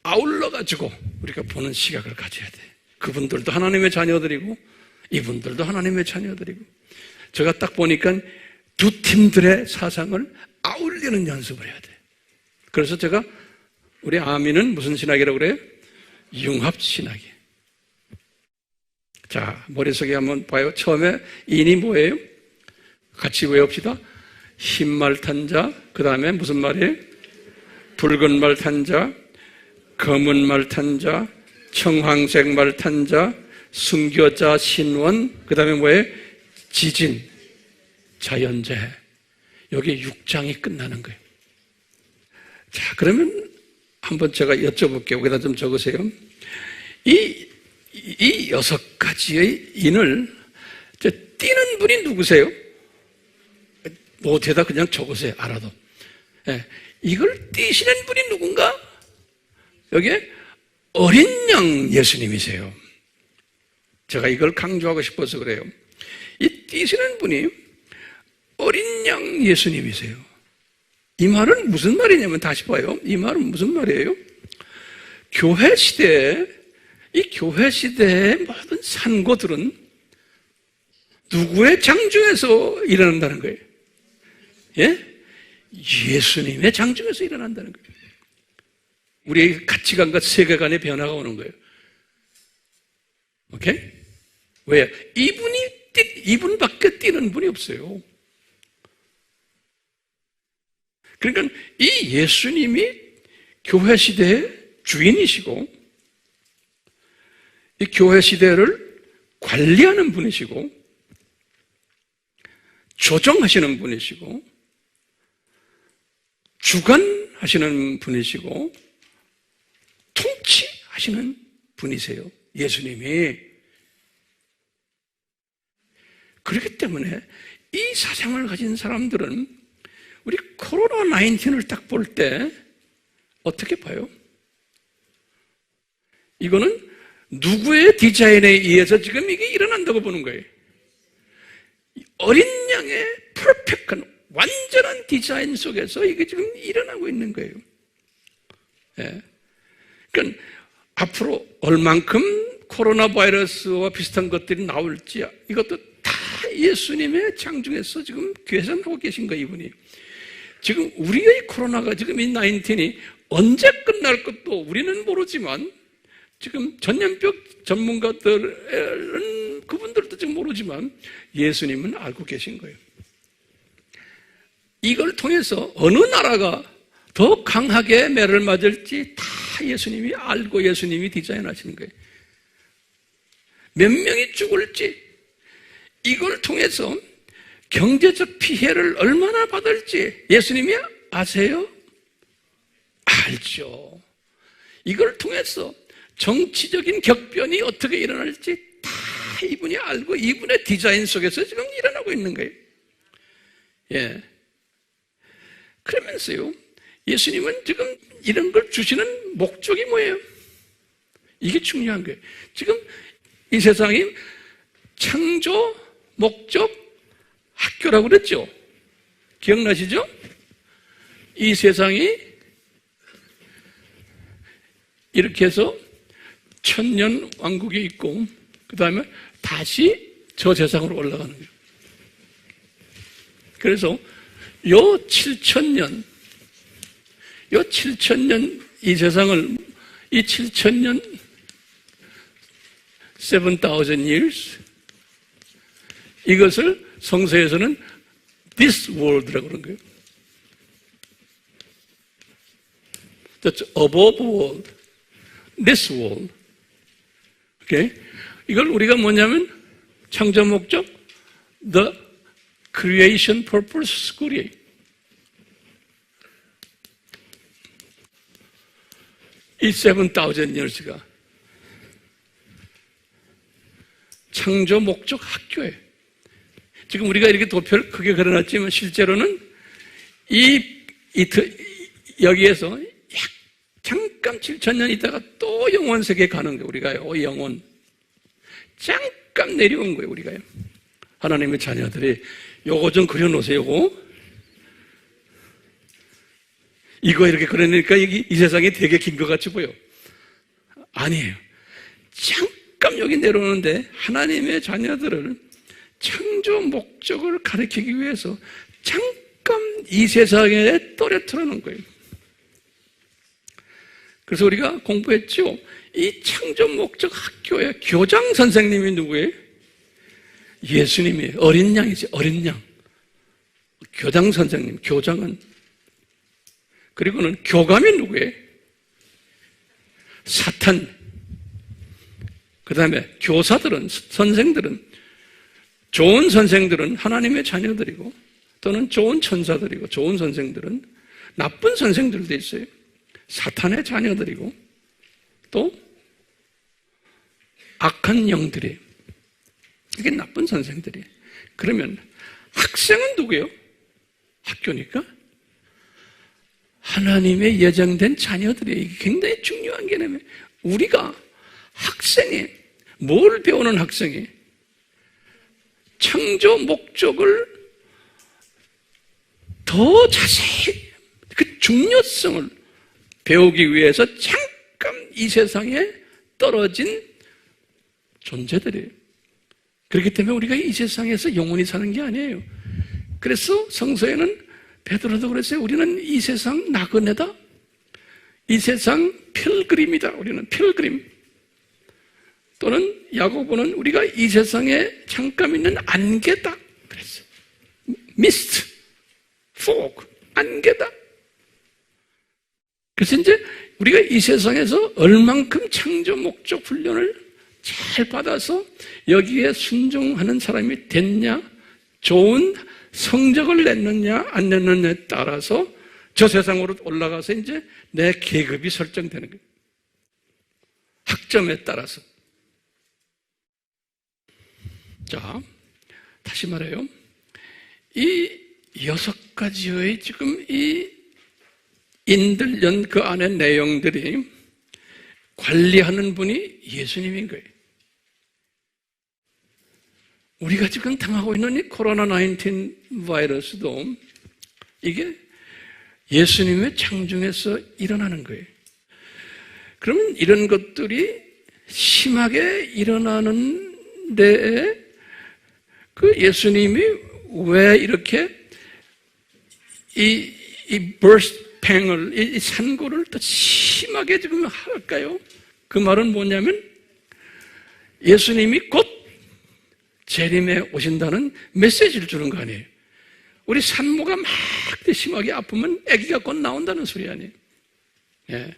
아울러가지고 우리가 보는 시각을 가져야 돼. 그분들도 하나님의 자녀들이고 이분들도 하나님의 자녀들이고. 제가 딱 보니까 두 팀들의 사상을 아울리는 연습을 해야 돼. 그래서 제가 우리 아미는 무슨 신학이라고 그래요? 융합신학이에요. 자, 머릿속에 한번 봐요. 처음에 인이 뭐예요? 같이 외웁시다. 흰말 탄 자, 그 다음에 무슨 말이에요? 붉은 말 탄 자, 검은 말 탄 자, 청황색 말 탄 자, 순교자, 신원, 그 다음에 뭐예요? 지진, 자연재해. 여기 6장이 끝나는 거예요. 자, 그러면 한번 제가 여쭤볼게요. 여기다 좀 적으세요. 이 여섯 가지의 인을 띄는 분이 누구세요? 못해다 그냥 적으세요. 알아도. 네. 이걸 띄시는 분이 누군가? 여기에 어린 양 예수님이세요. 제가 이걸 강조하고 싶어서 그래요. 이 띄시는 분이 어린 양 예수님이세요. 이 말은 무슨 말이냐면 다시 봐요. 이 말은 무슨 말이에요? 교회 시대에 이 교회 시대의 모든 산고들은 누구의 장중에서 일어난다는 거예요? 예? 예수님의 장중에서 일어난다는 거예요. 우리의 가치관과 세계관의 변화가 오는 거예요. 오케이? 왜? 이분밖에 뛰는 분이 없어요. 그러니까 이 예수님이 교회 시대의 주인이시고 이 교회 시대를 관리하는 분이시고 조정하시는 분이시고 주관하시는 분이시고 통치하시는 분이세요. 예수님이. 그렇기 때문에 이 사상을 가진 사람들은 우리 코로나19을 딱 볼 때 어떻게 봐요? 이거는 누구의 디자인에 의해서 지금 이게 일어난다고 보는 거예요. 어린 양의 퍼펙트한 완전한 디자인 속에서 이게 지금 일어나고 있는 거예요. 예. 그러니까 앞으로 얼만큼 코로나 바이러스와 비슷한 것들이 나올지 이것도 다 예수님의 장중에서 지금 계산하고 계신 거예요, 이분이. 지금 우리의 코로나가 지금 이 19이 언제 끝날 것도 우리는 모르지만 지금 전염병 전문가들은 그분들도 지금 모르지만 예수님은 알고 계신 거예요. 이걸 통해서 어느 나라가 더 강하게 매를 맞을지 다 예수님이 알고 예수님이 디자인하시는 거예요. 몇 명이 죽을지 이걸 통해서 경제적 피해를 얼마나 받을지 예수님이 아세요? 알죠. 이걸 통해서 정치적인 격변이 어떻게 일어날지 다 이분이 알고 이분의 디자인 속에서 지금 일어나고 있는 거예요. 예. 그러면서요, 예수님은 지금 이런 걸 주시는 목적이 뭐예요? 이게 중요한 거예요. 지금 이 세상이 창조 목적 학교라고 그랬죠? 기억나시죠? 이 세상이 이렇게 해서 천년 왕국이 있고 그 다음에 다시 저 세상으로 올라가는 거예요. 그래서 요 7,000년 이 세상을 이 7,000년 7,000 years 이것을 성서에서는 this world라고 그러는 거예요. That's above world, this world. 오케이? 이걸 우리가 뭐냐면 창조 목적, the creation purpose school이에요. 이 7,000 years가 창조 목적 학교예요. 지금 우리가 이렇게 도표를 크게 그려놨지만 실제로는 여기에서 잠깐 7,000년 있다가 또 영원 세계에 가는 거예요. 우리가요, 영원. 잠깐 내려온 거예요, 우리가요. 하나님의 자녀들이 요거 좀 그려놓으세요, 요거. 이거 이렇게 그려놓으니까 이 세상이 되게 긴 것 같이 보여. 아니에요. 잠깐 여기 내려오는데 하나님의 자녀들을 창조 목적을 가리키기 위해서 잠깐 이 세상에 떨어뜨려 놓은 거예요. 그래서 우리가 공부했죠. 이 창조 목적 학교의 교장 선생님이 누구예요? 예수님이에요. 어린 양이지, 어린 양. 교장 선생님, 교장은. 그리고는 교감이 누구예요? 사탄. 그 다음에 교사들은, 선생들은, 좋은 선생들은 하나님의 자녀들이고 또는 좋은 천사들이고 좋은 선생들은 나쁜 선생들도 있어요. 사탄의 자녀들이고 또 악한 영들이에요. 이게 나쁜 선생들이에요. 그러면 학생은 누구예요? 학교니까 하나님의 예정된 자녀들이에요. 이게 굉장히 중요한 개념이에요. 우리가 학생이 뭘 배우는 학생이 창조 목적을 더 자세히 그 중요성을 배우기 위해서 잠깐 이 세상에 떨어진 존재들이에요. 그렇기 때문에 우리가 이 세상에서 영원히 사는 게 아니에요. 그래서 성서에는 베드로도 그랬어요. 우리는 이 세상 나그네다. 이 세상 필그림이다. 우리는 필그림. 또는 야고보는 우리가 이 세상에 잠깐 있는 안개다. 그랬어요. 미스트, 포그, 안개다. 그래서 이제 우리가 이 세상에서 얼만큼 창조 목적 훈련을 잘 받아서 여기에 순종하는 사람이 됐냐, 좋은 성적을 냈느냐, 안 냈느냐에 따라서 저 세상으로 올라가서 이제 내 계급이 설정되는 거예요. 학점에 따라서. 자, 다시 말해요. 이 6가지의 지금 이 인들연 그 안에 내용들이 관리하는 분이 예수님인 거예요. 우리가 지금 당하고 있는 이 코로나19 바이러스도 이게 예수님의 창중에서 일어나는 거예요. 그러면 이런 것들이 심하게 일어나는 데에 그 예수님이 왜 이렇게 이 burst 팽을, 이 산고를 또 심하게 지금 할까요? 그 말은 뭐냐면 예수님이 곧 재림에 오신다는 메시지를 주는 거 아니에요. 우리 산모가 막 심하게 아프면 아기가 곧 나온다는 소리 아니에요. 예.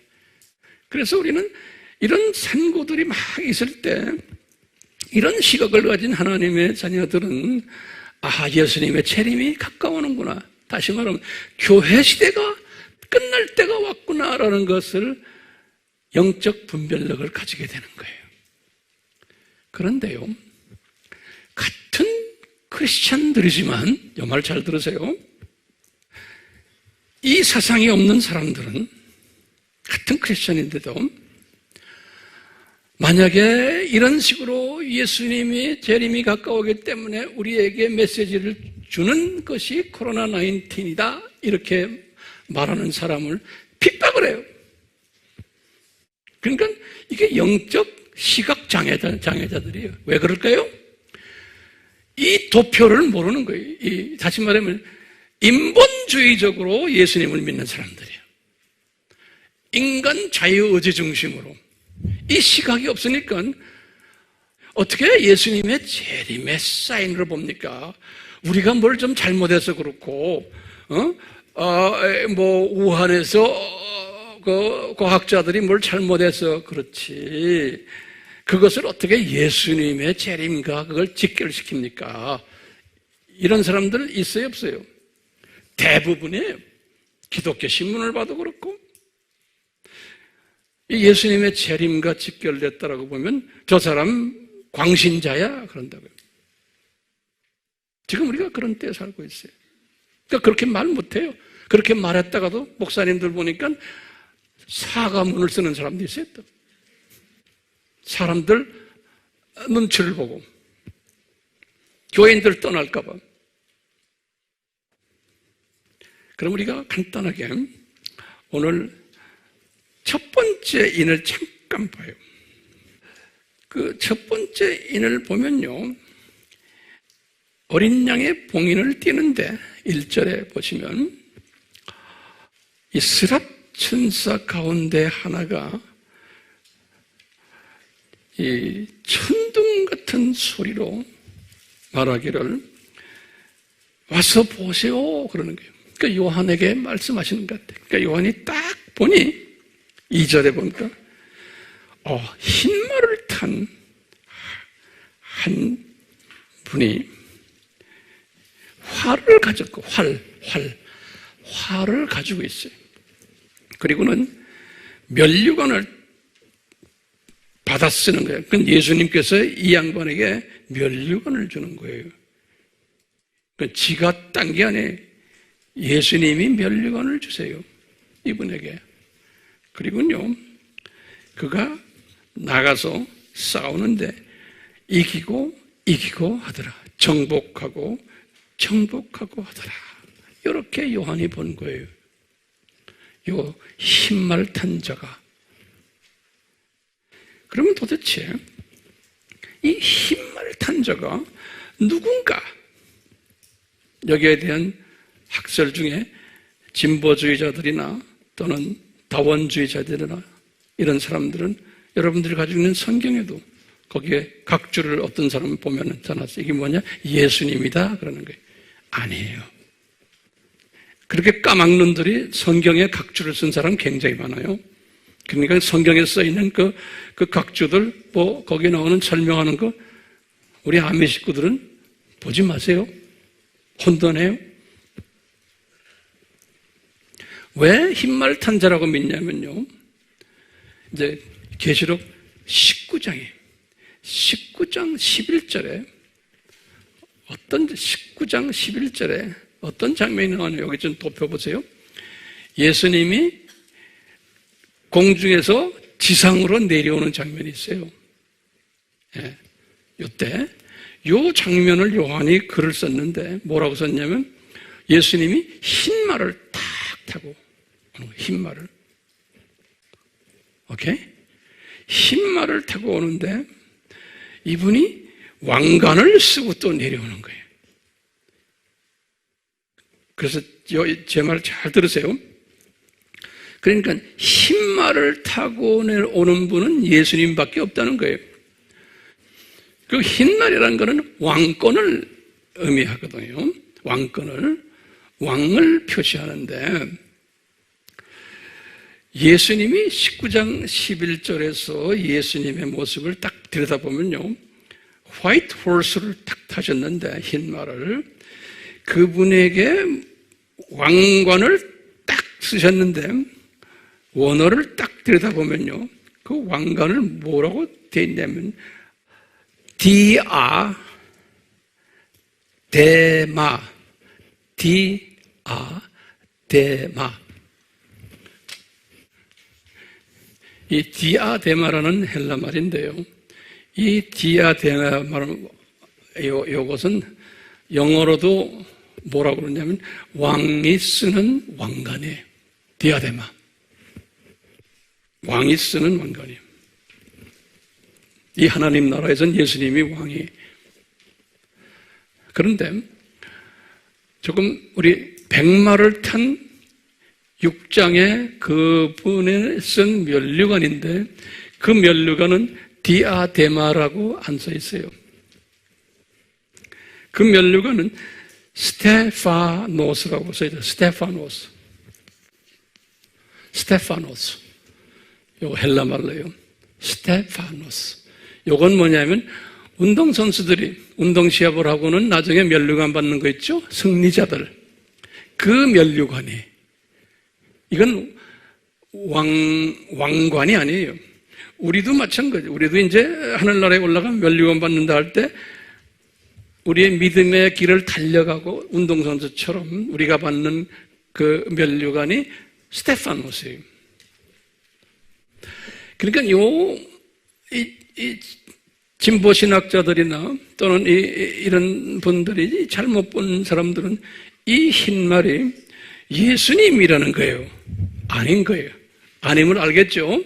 그래서 우리는 이런 산고들이 막 있을 때 이런 시각을 가진 하나님의 자녀들은 예수님의 재림이 가까워오는구나. 다시 말하면 교회 시대가 끝날 때가 왔구나라는 것을 영적 분별력을 가지게 되는 거예요. 그런데요, 같은 크리스찬들이지만, 이 말 잘 들으세요. 이 사상이 없는 사람들은 같은 크리스찬인데도 만약에 이런 식으로 예수님이 재림이 가까우기 때문에 우리에게 메시지를 주는 것이 코로나19이다 이렇게 말하는 사람을 핍박을 해요. 그러니까 이게 영적 시각 장애자들이에요. 왜 그럴까요? 이 도표를 모르는 거예요. 다시 말하면 인본주의적으로 예수님을 믿는 사람들이에요. 인간 자유의지 중심으로. 이 시각이 없으니까 어떻게 예수님의 재림의 사인을 봅니까? 우리가 뭘 좀 잘못해서 그렇고, 우한에서 그 과학자들이 뭘 잘못해서 그렇지. 그것을 어떻게 예수님의 재림과 그걸 직결시킵니까? 이런 사람들 있어요, 없어요? 대부분이에요. 기독교 신문을 봐도 그렇고, 예수님의 재림과 직결됐다라고 보면 저 사람 광신자야 그런다고요. 지금 우리가 그런 때에 살고 있어요. 그러니까 그렇게 말 못해요. 그렇게 말했다가도 목사님들 보니까 사과문을 쓰는 사람도 있어요. 또. 사람들 눈치를 보고 교인들 떠날까 봐. 그럼 우리가 간단하게 오늘 첫 번째 인을 잠깐 봐요. 그 첫 번째 인을 보면요, 어린 양의 봉인을 띄는데 1절에 보시면 이 스랍 천사 가운데 하나가 이 천둥 같은 소리로 말하기를 와서 보세요 그러는 거예요. 그러니까 요한에게 말씀하시는 것 같아요. 그러니까 요한이 딱 보니 2절에 보니까 흰말을 탄 한 분이 활을 가졌고 활을 가지고 있어요. 그리고는 면류관을 받아 쓰는 거예요. 그건 예수님께서 이 양반에게 면류관을 주는 거예요. 그러니까 지가 딴 게 아니에요. 예수님이 면류관을 주세요. 이분에게. 그리고요, 그가 나가서 싸우는데 이기고 하더라. 정복하고 하더라. 이렇게 요한이 본 거예요. 요 흰말 탄 자가. 그러면 도대체 이 흰말 탄 자가 누군가? 여기에 대한 학설 중에 진보주의자들이나 또는 다원주의자들이나 이런 사람들은 여러분들이 가지고 있는 성경에도 거기에 각주를 어떤 사람 보면 써놨어요. 이게 뭐냐? 예수님이다 그러는 거예요. 아니에요. 그렇게 까막눈들이 성경에 각주를 쓴 사람 굉장히 많아요. 그러니까 성경에 써있는 그 각주들, 거기에 나오는 설명하는 거, 우리 아미 식구들은 보지 마세요. 혼돈해요. 왜 흰말 탄 자라고 믿냐면요, 이제 계시록 19장 11절에 어떤 19장 11절에 어떤 장면이 나오냐면 여기 좀 좁혀보세요. 예수님이 공중에서 지상으로 내려오는 장면이 있어요. 예, 이때 이 장면을 요한이 글을 썼는데 뭐라고 썼냐면 예수님이 흰 말을 탁 타고 흰 말을 오케이? 흰 말을 타고 오는데 이분이 왕관을 쓰고 또 내려오는 거예요. 그래서 제 말 잘 들으세요. 그러니까 흰 말을 타고 오는 분은 예수님밖에 없다는 거예요. 그 흰 말이라는 것은 왕권을 의미하거든요. 왕을 표시하는데 예수님이 19장 11절에서 예수님의 모습을 딱 들여다보면요. 화이트 홀스를 딱 타셨는데 흰 말을 그분에게 왕관을 딱 쓰셨는데 원어를 딱 들여다보면요. 그 왕관을 뭐라고 되어 있냐면 디아데마 이 디아데마라는 헬라 말인데요. 이 디아데마는 요것은 영어로도 뭐라고 그러냐면 왕이 쓰는 왕관이에요. 디아데마. 왕이 쓰는 왕관이에요. 이 하나님 나라에서는 예수님이 왕이. 그런데 조금 우리 백마를 탄 6장에 그분이 쓴 면류관인데 그 면류관은 디아데마라고 안 써 있어요. 그 면류관은 스테파노스라고 써 있어요. 스테파노스. 요거 헬라 말로요. 스테파노스. 요건 뭐냐면 운동선수들이 운동시합을 하고는 나중에 면류관 받는 거 있죠? 승리자들. 그 면류관이. 이건 왕관이 아니에요. 우리도 마찬가지예요. 우리도 이제 하늘나라에 올라가면 면류관 받는다 할 때 우리의 믿음의 길을 달려가고 운동선수처럼 우리가 받는 그 면류관이 스테파노스예요. 그러니까 이 진보 신학자들이나 또는 이런 분들이 잘못 본 사람들은 이 흰말이 예수님이라는 거예요. 아닌 거예요. 아님을 알겠죠?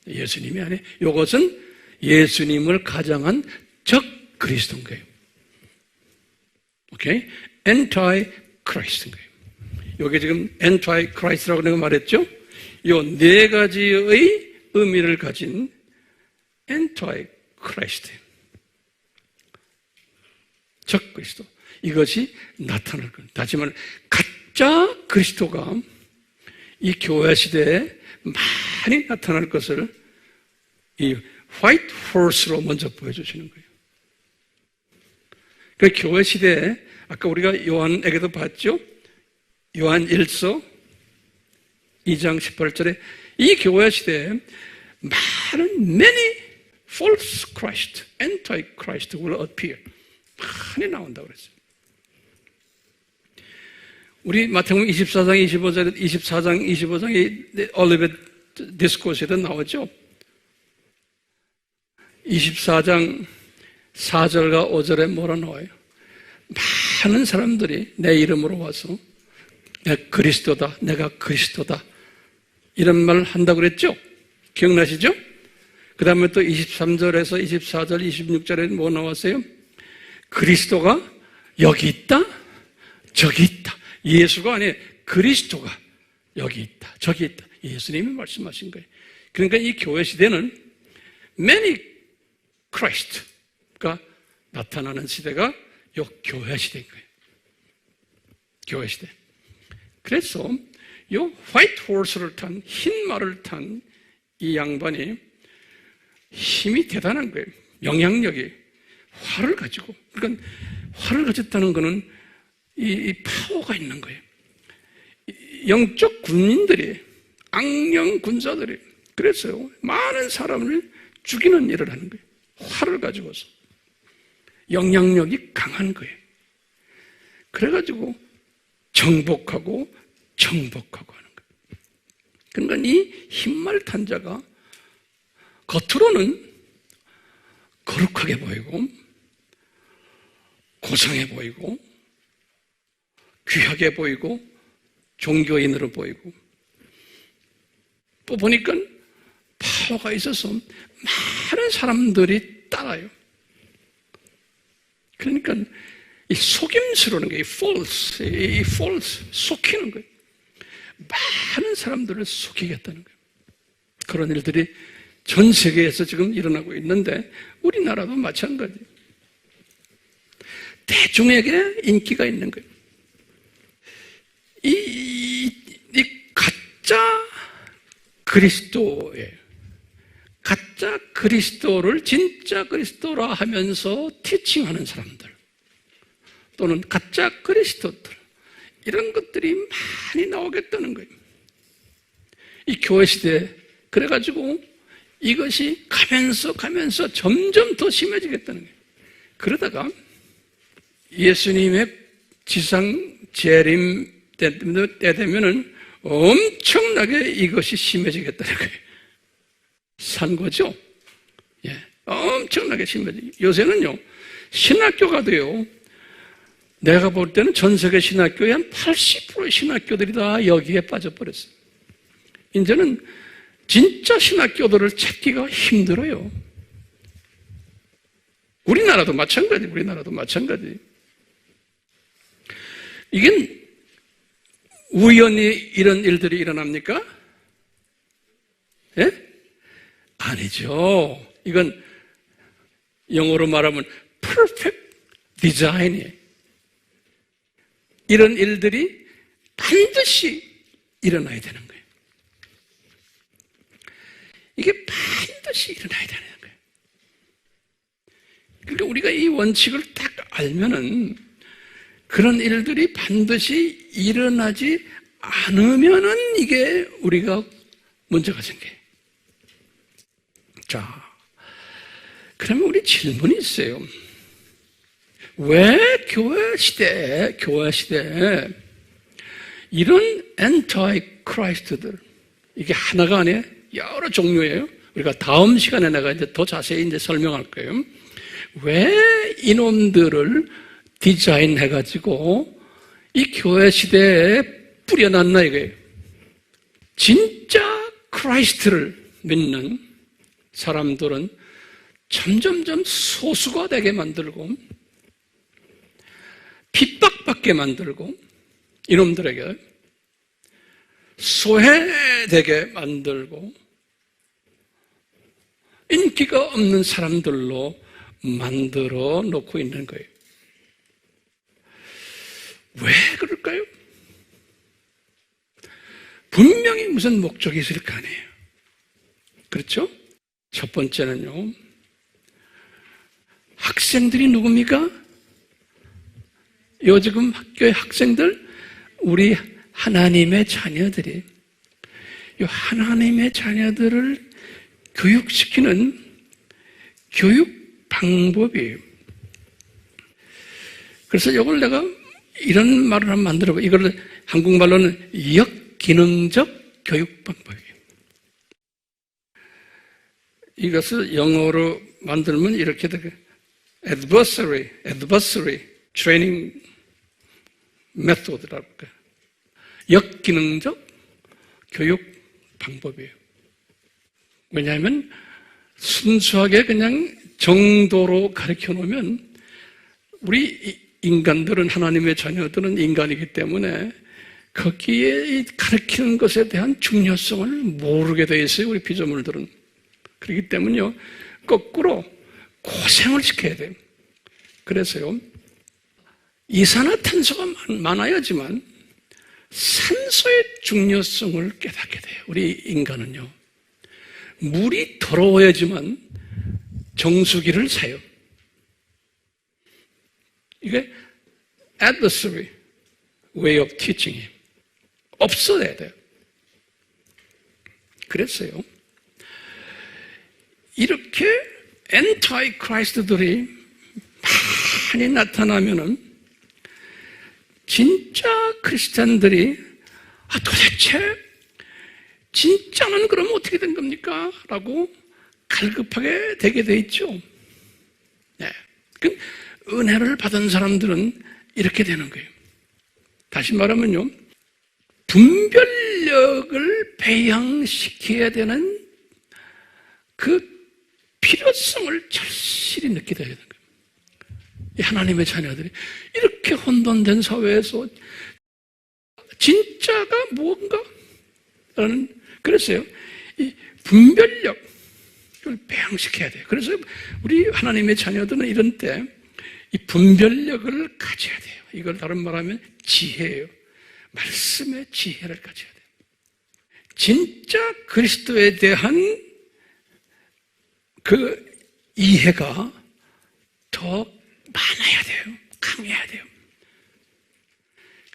예수님이 아니에요. 이것은 예수님을 가장한 적 그리스도인 거예요. 오케이? Anti-Christ인 거예요. 여기 지금 Anti-Christ라고 내가 말했죠? 이 네 가지의 의미를 가진 Anti-Christ. 적 그리스도. 이것이 나타날 겁니다. 다시 말해, 가짜 그리스도가 이 교회 시대에 많이 나타날 것을 이 화이트 홀스로 먼저 보여주시는 거예요. 그 교회 시대에 아까 우리가 요한에게도 봤죠? 요한 1서 2장 18절에 이 교회 시대에 많은 many false Christ, anti-Christ will appear. 많이 나온다고 그랬어요. 우리 마태복음 24장 25절에 24장 25장에 올리벳 디스코스에도 나오죠. 24장 4절과 5절에 뭐라 나와요? 많은 사람들이 내 이름으로 와서 내가 그리스도다, 내가 그리스도다 이런 말 한다고 그랬죠? 기억나시죠? 그 다음에 또 23절에서 24절, 26절에 뭐 나왔어요? 그리스도가 여기 있다, 저기 있다. 예수가 아니에요. 그리스도가 여기 있다, 저기 있다. 예수님이 말씀하신 거예요. 그러니까 이 교회 시대는 many Christ가 나타나는 시대가 이 교회 시대인 거예요. 교회 시대. 그래서 이 화이트 홀스를 탄, 흰 말을 탄 이 양반이 힘이 대단한 거예요. 영향력이. 활을 가지고. 그러니까 활을 가졌다는 것은 이 파워가 있는 거예요. 영적 군인들이, 악령 군사들이 그랬어요. 많은 사람을 죽이는 일을 하는 거예요. 활을 가지고서. 영향력이 강한 거예요. 그래가지고 정복하고 정복하고 하는 거예요. 그러니까 이 흰말탄 자가 겉으로는 거룩하게 보이고 고상해 보이고 귀하게 보이고 종교인으로 보이고 또 보니까 파워가 있어서 많은 사람들이 따라요. 그러니까 이 속임수라는 게 이 false 속이는 거예요. 많은 사람들을 속이겠다는 거예요. 그런 일들이 전 세계에서 지금 일어나고 있는데 우리나라도 마찬가지예요. 대중에게 인기가 있는 거예요. 이 가짜 그리스도예요. 가짜 그리스도를 진짜 그리스도라 하면서 티칭하는 사람들 또는 가짜 그리스도들 이런 것들이 많이 나오겠다는 거예요. 이 교회 시대에 그래가지고 이것이 가면서 점점 더 심해지겠다는 거예요. 그러다가 예수님의 지상 재림 때 되면은 엄청나게 이것이 심해지겠다는 거예요. 산 거죠? 예. 엄청나게 심해지죠. 요새는요, 신학교가 돼요. 내가 볼 때는 전 세계 신학교의 한 80%의 신학교들이 다 여기에 빠져버렸어요. 이제는 진짜 신학교들을 찾기가 힘들어요. 우리나라도 마찬가지. 이게 우연히 이런 일들이 일어납니까? 예? 아니죠. 이건 영어로 말하면 perfect design이에요. 이런 일들이 반드시 일어나야 되는 거예요. 이게 반드시 일어나야 되는 거예요. 그러니까 우리가 이 원칙을 딱 알면은 그런 일들이 반드시 일어나지 않으면은 이게 우리가 문제가 생겨요. 자, 그러면 우리 질문이 있어요. 왜 교회 시대에 이런 엔타이 크라이스트들, 이게 하나가 아니에요? 여러 종류예요. 우리가 다음 시간에 내가 이제 더 자세히 이제 설명할 거예요. 왜 이놈들을 디자인해가지고 이 교회 시대에 뿌려놨나 이거예요. 진짜 크라이스트를 믿는 사람들은 점점점 소수가 되게 만들고 핍박받게 만들고 이놈들에게 소외되게 만들고 인기가 없는 사람들로 만들어 놓고 있는 거예요. 왜 그럴까요? 분명히 무슨 목적이 있을 거 아니에요. 그렇죠? 첫 번째는요, 학생들이 누굽니까? 요즘 학교의 학생들, 우리 하나님의 자녀들이, 이 하나님의 자녀들을 교육시키는 교육 방법이에요. 그래서 이걸 내가 이런 말을 한번 만들어봐. 이걸 한국말로는 역기능적 교육 방법이에요. 이것을 영어로 만들면 이렇게 되게 adversary training method라고 할까요? 역기능적 교육 방법이에요. 왜냐하면 순수하게 그냥 정도로 가르쳐 놓으면 우리 인간들은, 하나님의 자녀들은 인간이기 때문에 거기에 가르치는 것에 대한 중요성을 모르게 돼 있어요. 우리 피조물들은. 그렇기 때문에요, 거꾸로 고생을 시켜야 돼요. 그래서요, 이산화탄소가 많아야지만 산소의 중요성을 깨닫게 돼요. 우리 인간은요, 물이 더러워야지만 정수기를 사요. 이게 adversary way of teaching이 없어야 돼요. 그랬어요. 이렇게 엔타이 크라이스트들이 많이 나타나면은 진짜 크리스찬들이 도대체 진짜는 그러면 어떻게 된 겁니까? 라고 갈급하게 되게 돼 있죠. 네. 그 은혜를 받은 사람들은 이렇게 되는 거예요. 다시 말하면요, 분별력을 배양시켜야 되는 그 필요성을 절실히 느끼게 되는 거예요. 이 하나님의 자녀들이 이렇게 혼돈된 사회에서 진짜가 무언가? 라는, 그랬어요. 이 분별력을 배양시켜야 돼요. 그래서 우리 하나님의 자녀들은 이런 때 이 분별력을 가져야 돼요. 이걸 다른 말하면 지혜예요. 말씀의 지혜를 가져야 돼요. 진짜 그리스도에 대한 그 이해가 더 많아야 돼요. 강해야 돼요.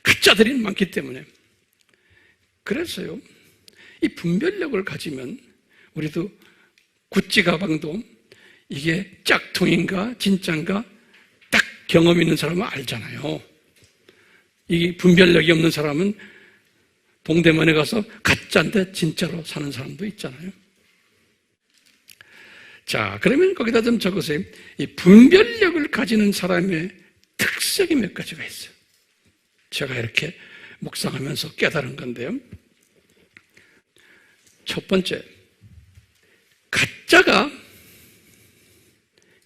가짜들이 많기 때문에. 그래서요, 이 분별력을 가지면 우리도 구찌 가방도 이게 짝퉁인가 진짜인가 딱 경험 있는 사람은 알잖아요. 이 분별력이 없는 사람은 동대문에 가서 가짜인데 진짜로 사는 사람도 있잖아요. 자, 그러면 거기다 좀 적으세요. 이 분별력을 가지는 사람의 특성이 몇 가지가 있어요. 제가 이렇게 묵상하면서 깨달은 건데요. 첫 번째, 가짜가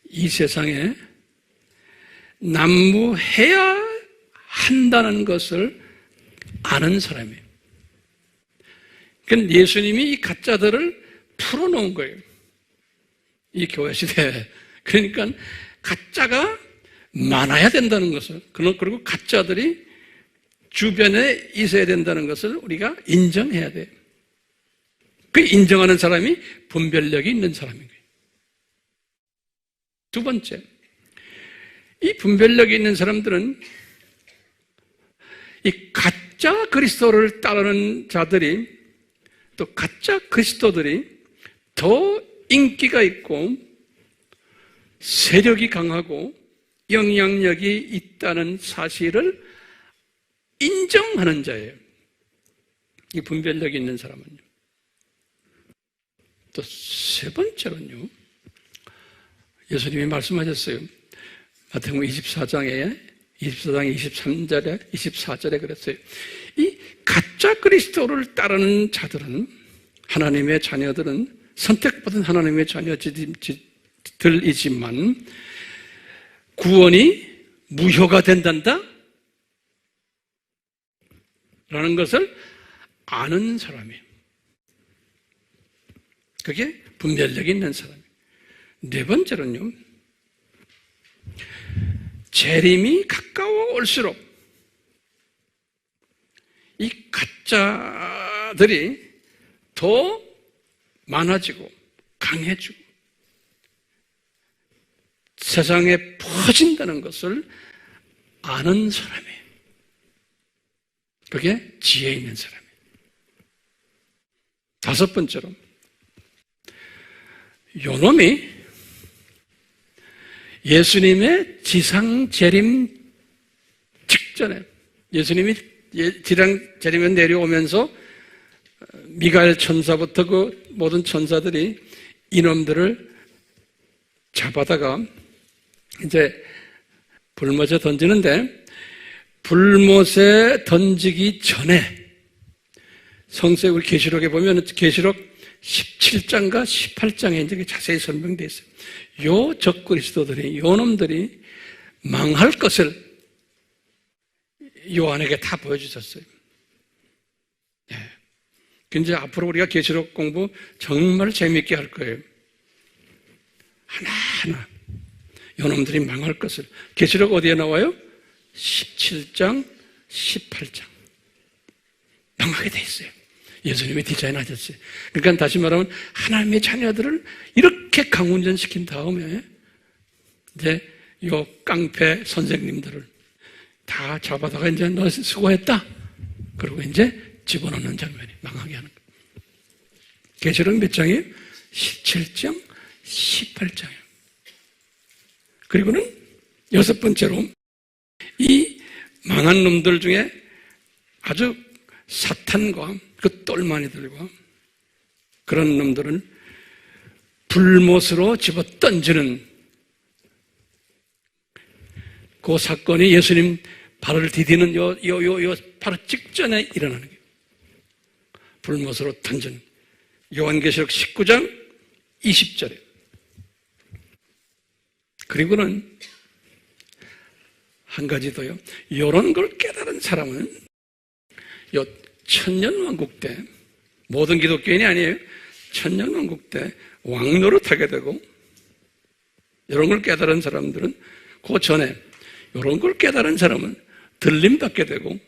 이 세상에 난무해야 한다는 것을 아는 사람이에요. 그러니까 예수님이 이 가짜들을 풀어놓은 거예요. 이 교회 시대에. 그러니까 가짜가 많아야 된다는 것을, 그리고 가짜들이 주변에 있어야 된다는 것을 우리가 인정해야 돼요. 그 인정하는 사람이 분별력이 있는 사람인 거예요. 두 번째, 이 분별력이 있는 사람들은 이 가짜 그리스도를 따르는 자들이, 또 가짜 그리스도들이 더 인기가 있고 세력이 강하고 영향력이 있다는 사실을 인정하는 자예요. 이 분별력이 있는 사람은요. 또 세 번째로는요, 예수님이 말씀하셨어요. 마태복음 24장 24절에 그랬어요. 이 가짜 그리스도를 따르는 자들은, 하나님의 자녀들은, 선택받은 하나님의 자녀들이지만 구원이 무효가 된단다? 라는 것을 아는 사람이에요. 그게 분별력이 있는 사람이에요. 네 번째로는요, 재림이 가까워 올수록 이 가짜들이 더 많아지고 강해지고 세상에 퍼진다는 것을 아는 사람이에요. 그게 지혜 있는 사람이에요. 다섯 번째로, 요놈이 예수님의 지상 재림 직전에, 예수님이 지상 재림에 내려오면서 미가엘 천사부터 그 모든 천사들이 이놈들을 잡아다가 이제 불못에 던지는데, 불못에 던지기 전에 성서에 우리 계시록에 보면 계시록 17장과 18장에 이제 자세히 설명되어 있어요. 요 적그리스도들이, 요 놈들이 망할 것을 요한에게 다 보여주셨어요. 네. 근데 앞으로 우리가 계시록 공부 정말 재미있게 할 거예요. 하나하나 요 놈들이 망할 것을. 계시록 어디에 나와요? 17장, 18장. 망하게 돼 있어요. 예수님이 디자인하셨어요. 그러니까 다시 말하면 하나님의 자녀들을 이렇게 강운전시킨 다음에 이제 요 깡패 선생님들을 다 잡아다가 이제 너 수고했다. 그리고 이제 집어넣는 장면이 망하게 하는 거예요. 계시록 몇 장이에요? 17장, 18장이에요. 그리고는 여섯 번째로 이 망한 놈들 중에 아주 사탄과 그 똘마니들과 그런 놈들은 불못으로 집어 던지는 그 사건이 예수님 발을 디디는 바로 직전에 일어나는 거예요. 불못으로 던지는 요한계시록 19장 20절에. 그리고는 한 가지 더요. 이런 걸 깨달은 사람은 요 천년왕국 때, 모든 기독교인이 아니에요. 천년왕국 때 왕노릇하게 되고, 이런 걸 깨달은 사람들은 그 전에 이런 걸 깨달은 사람은 들림받게 되고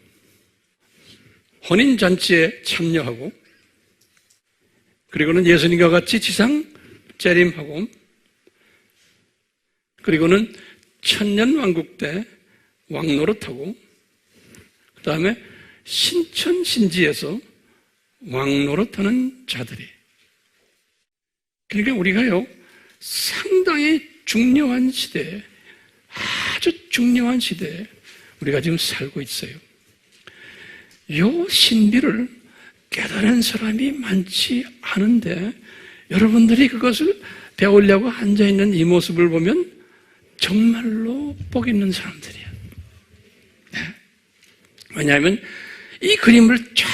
혼인잔치에 참여하고, 그리고는 예수님과 같이 지상 재림하고, 그리고는 천년왕국 때 왕노릇하고, 그 다음에 신천신지에서 왕노릇하는 자들이. 그러니까 우리가요, 상당히 중요한 시대에, 아주 중요한 시대에 우리가 지금 살고 있어요. 이 신비를 깨달은 사람이 많지 않은데, 여러분들이 그것을 배우려고 앉아있는 이 모습을 보면 정말로 복 있는 사람들이야. 네. 왜냐하면 이 그림을 쫙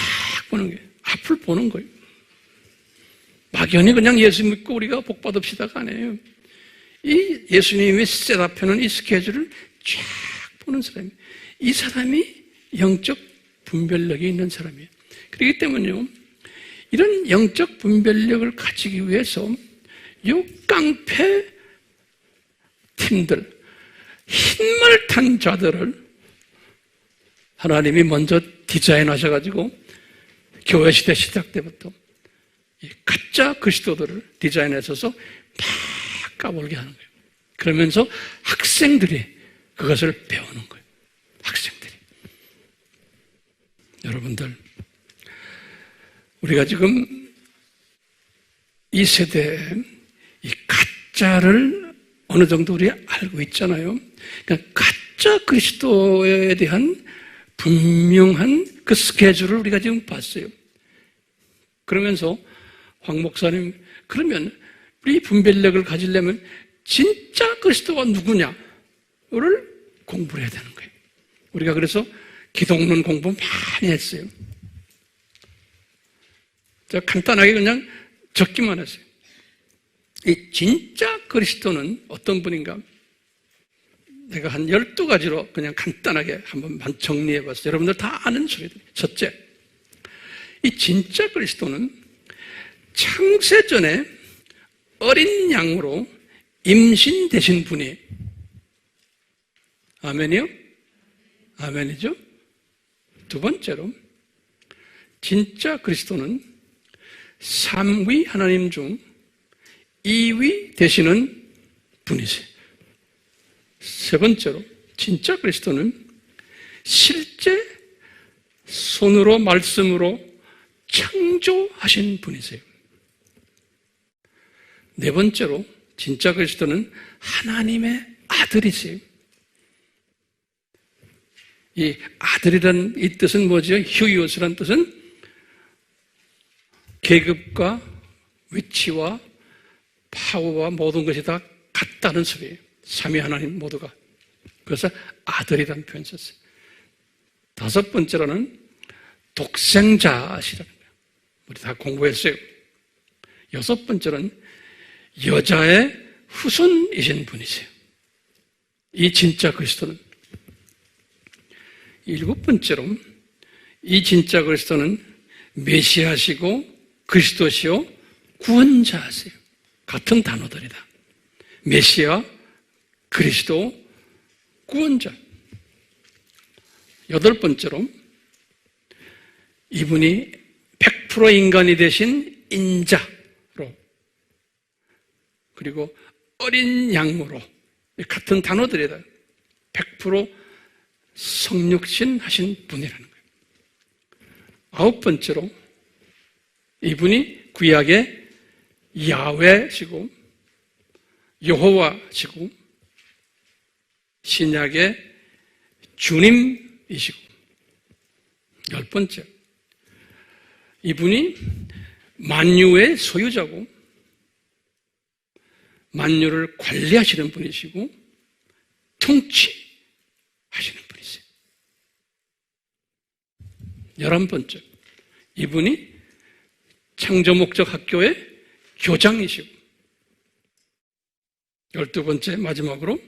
보는 거예요. 앞을 보는 거예요. 막연히 그냥 예수 믿고 우리가 복 받읍시다가 아니에요. 이 예수님이 셋업해놓은 이 스케줄을 쫙 보는 사람이에요. 이 사람이 영적 분별력이 있는 사람이에요. 그렇기 때문에요, 이런 영적 분별력을 가지기 위해서 이 깡패 팀들, 흰말 탄 자들을 하나님이 먼저 디자인하셔가지고 교회 시대 시작 때부터 이 가짜 그리스도들을 디자인하셔서 막 까불게 하는 거예요. 그러면서 학생들이 그것을 배우는 거예요. 학생들이. 여러분들, 우리가 지금 이 세대에 이 가짜를 어느 정도 우리가 알고 있잖아요. 그러니까 가짜 그리스도에 대한 분명한 그 스케줄을 우리가 지금 봤어요. 그러면서 황 목사님, 그러면 우리 분별력을 가지려면 진짜 그리스도가 누구냐를 공부를 해야 되는 거예요. 우리가 그래서 기독론 공부 많이 했어요. 제가 간단하게 그냥 적기만 했어요. 이 진짜 그리스도는 어떤 분인가? 내가 한 12가지로 그냥 간단하게 한번 정리해 봤어요. 여러분들 다 아는 소리들. 첫째, 이 진짜 그리스도는 창세전에 어린 양으로 임신되신 분이. 아멘이요? 아멘이죠? 두 번째로, 진짜 그리스도는 3위 하나님 중 2위 되시는 분이세요. 세 번째로, 진짜 그리스도는 실제 손으로 말씀으로 창조하신 분이세요. 네 번째로, 진짜 그리스도는 하나님의 아들이세요. 이 아들이란 이 뜻은 뭐죠? 휴이오스란 뜻은 계급과 위치와 파워와 모든 것이 다 같다는 소리예요. 삼위 하나님 모두가. 그래서 아들이라는 표현 썼어요. 다섯 번째로는 독생자시라는 거예요. 우리 다 공부했어요. 여섯 번째로는 여자의 후손이신 분이세요. 이 진짜 그리스도는. 일곱 번째로, 이 진짜 그리스도는 메시아시고 그리스도시요 구원자세요. 같은 단어들이다. 메시아, 그리스도, 구원자. 여덟 번째로, 이분이 100% 인간이 되신 인자로, 그리고 어린 양으로, 같은 단어들이다. 100% 성육신 하신 분이라는 거예요. 아홉 번째로, 이분이 구약의 야훼시고 여호와시고 신약의 주님 주인이시고, 10번째, 이분이 만유의 소유자고 만유를 관리하시는 분이시고 통치하시는 분이세요. 11번째, 이분이 창조목적 학교의 교장이시고, 12번째 마지막으로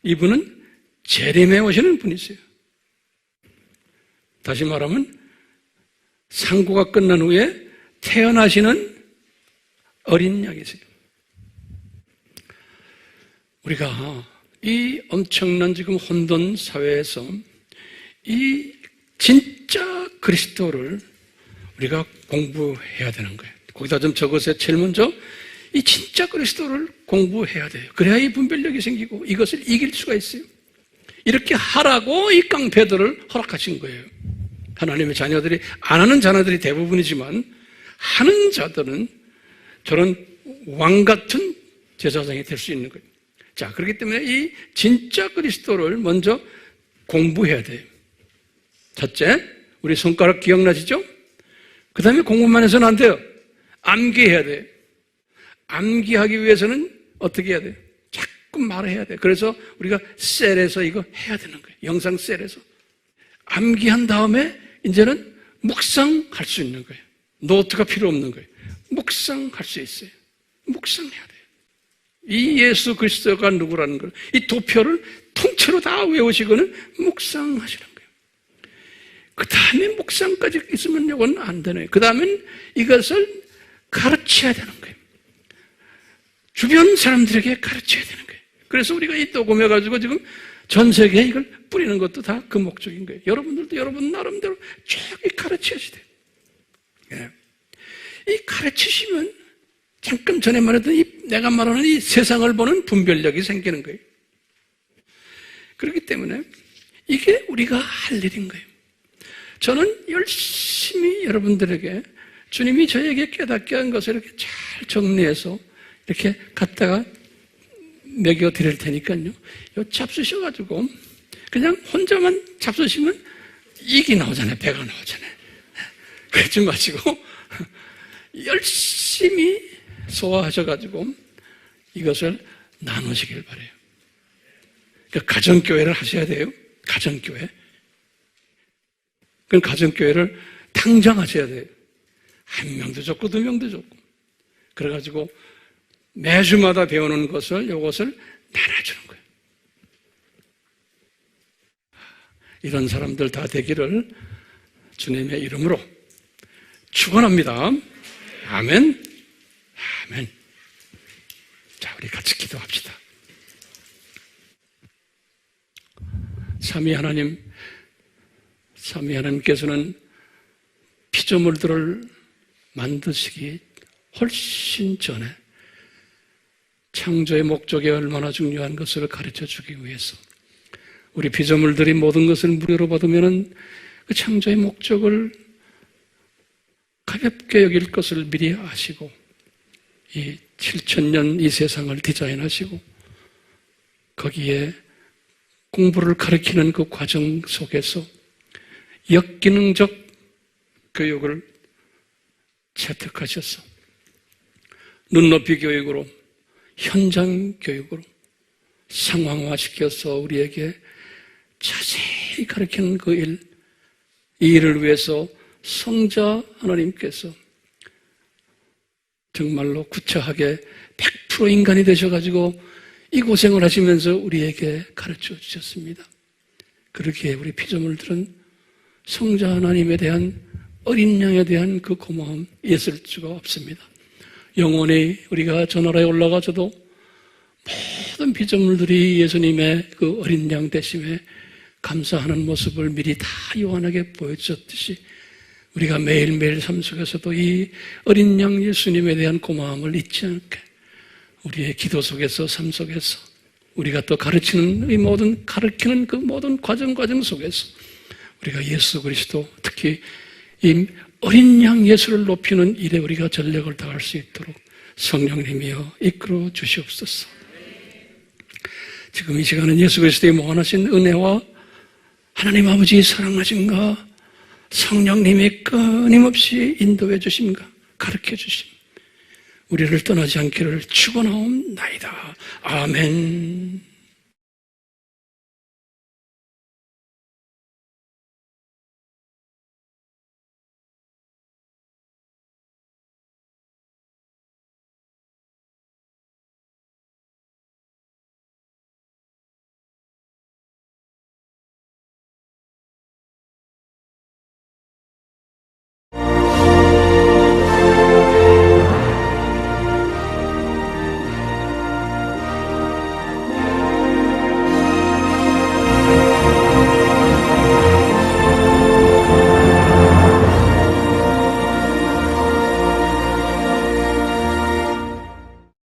이분은 재림해 오시는 분이세요. 다시 말하면 상고가 끝난 후에 태어나시는 어린 양이세요. 우리가 이 엄청난 지금 혼돈 사회에서 이 진짜 그리스도를 우리가 공부해야 되는 거예요. 거기다 좀 적으세요. 제일 먼저 이 진짜 그리스도를 공부해야 돼요. 그래야 이 분별력이 생기고 이것을 이길 수가 있어요. 이렇게 하라고 이 깡패들을 허락하신 거예요. 하나님의 자녀들이, 안 하는 자녀들이 대부분이지만 하는 자들은 저런 왕 같은 제사장이 될 수 있는 거예요. 자, 그렇기 때문에 이 진짜 그리스도를 먼저 공부해야 돼요. 첫째, 우리 손가락 기억나시죠? 그 다음에 공부만 해서는 안 돼요. 암기해야 돼요. 암기하기 위해서는 어떻게 해야 돼요? 자꾸 말해야 돼요. 그래서 우리가 셀에서 이거 해야 되는 거예요. 영상 셀에서. 암기한 다음에 이제는 묵상할 수 있는 거예요. 노트가 필요 없는 거예요. 묵상할 수 있어요. 묵상해야 돼요. 이 예수 그리스도가 누구라는 걸, 이 도표를 통째로 다 외우시고는 묵상하시는 거예요. 그 다음에 묵상까지 있으면 이건 안 되네요. 그 다음엔 이것을 가르쳐야 되는 거예요. 주변 사람들에게 가르쳐야 되는 거예요. 그래서 우리가 이 녹음해가지고 지금 전 세계에 이걸 뿌리는 것도 다 그 목적인 거예요. 여러분들도 여러분 나름대로 쭉 가르쳐야지 돼요. 예. 이 가르치시면 잠깐 전에 말했던 내가 말하는 이 세상을 보는 분별력이 생기는 거예요. 그렇기 때문에 이게 우리가 할 일인 거예요. 저는 열심히 여러분들에게 주님이 저에게 깨닫게 한 것을 이렇게 잘 정리해서 이렇게 갖다가 먹여 드릴 테니까요. 요 잡수셔가지고 그냥 혼자만 잡수시면 이기 나오잖아요. 배가 나오잖아요. 그러지 마시고 열심히 소화하셔가지고 이것을 나누시길 바라요. 그러니까 가정교회를 하셔야 돼요. 가정교회. 그 가정교회를 당장 하셔야 돼요. 한 명도 좋고 두 명도 좋고. 그래가지고 매주마다 배우는 것을, 이것을 나눠주는 거예요. 이런 사람들 다 되기를 주님의 이름으로 축원합니다. 아멘. 아멘. 자, 우리 같이 기도합시다. 삼위 하나님께서는 피조물들을 만드시기 훨씬 전에 창조의 목적이 얼마나 중요한 것을 가르쳐 주기 위해서 우리 피조물들이 모든 것을 무료로 받으면 그 창조의 목적을 가볍게 여길 것을 미리 아시고 이 7,000년 이 세상을 디자인하시고 거기에 공부를 가르치는 그 과정 속에서 역기능적 교육을 채택하셔서 눈높이 교육으로 현장 교육으로 상황화시켜서 우리에게 자세히 가르치는 그 일, 이 일을 위해서 성자 하나님께서 정말로 구차하게 100% 인간이 되셔가지고 이 고생을 하시면서 우리에게 가르쳐 주셨습니다. 그렇기에 우리 피조물들은 성자 하나님에 대한 어린 양에 대한 그 고마움 있을 수가 없습니다. 영원히 우리가 저 나라에 올라가서도 모든 피조물들이 예수님의 그 어린 양 되심에 감사하는 모습을 미리 다 요한에게 보여주셨듯이 우리가 매일매일 삶 속에서도 이 어린 양 예수님에 대한 고마움을 잊지 않게 우리의 기도 속에서 삶 속에서 우리가 또 가르치는 이 모든 가르치는 그 모든 과정 속에서 우리가 예수 그리스도 특히 이 어린 양 예수를 높이는 일에 우리가 전력을 다할 수 있도록 성령님이여 이끌어 주시옵소서. 지금 이 시간은 예수 그리스도의 무한하신 은혜와 하나님 아버지 사랑하신가? 성령님이 끊임없이 인도해 주심과 가르쳐 주심, 우리를 떠나지 않기를 축원하옵나이다. 아멘.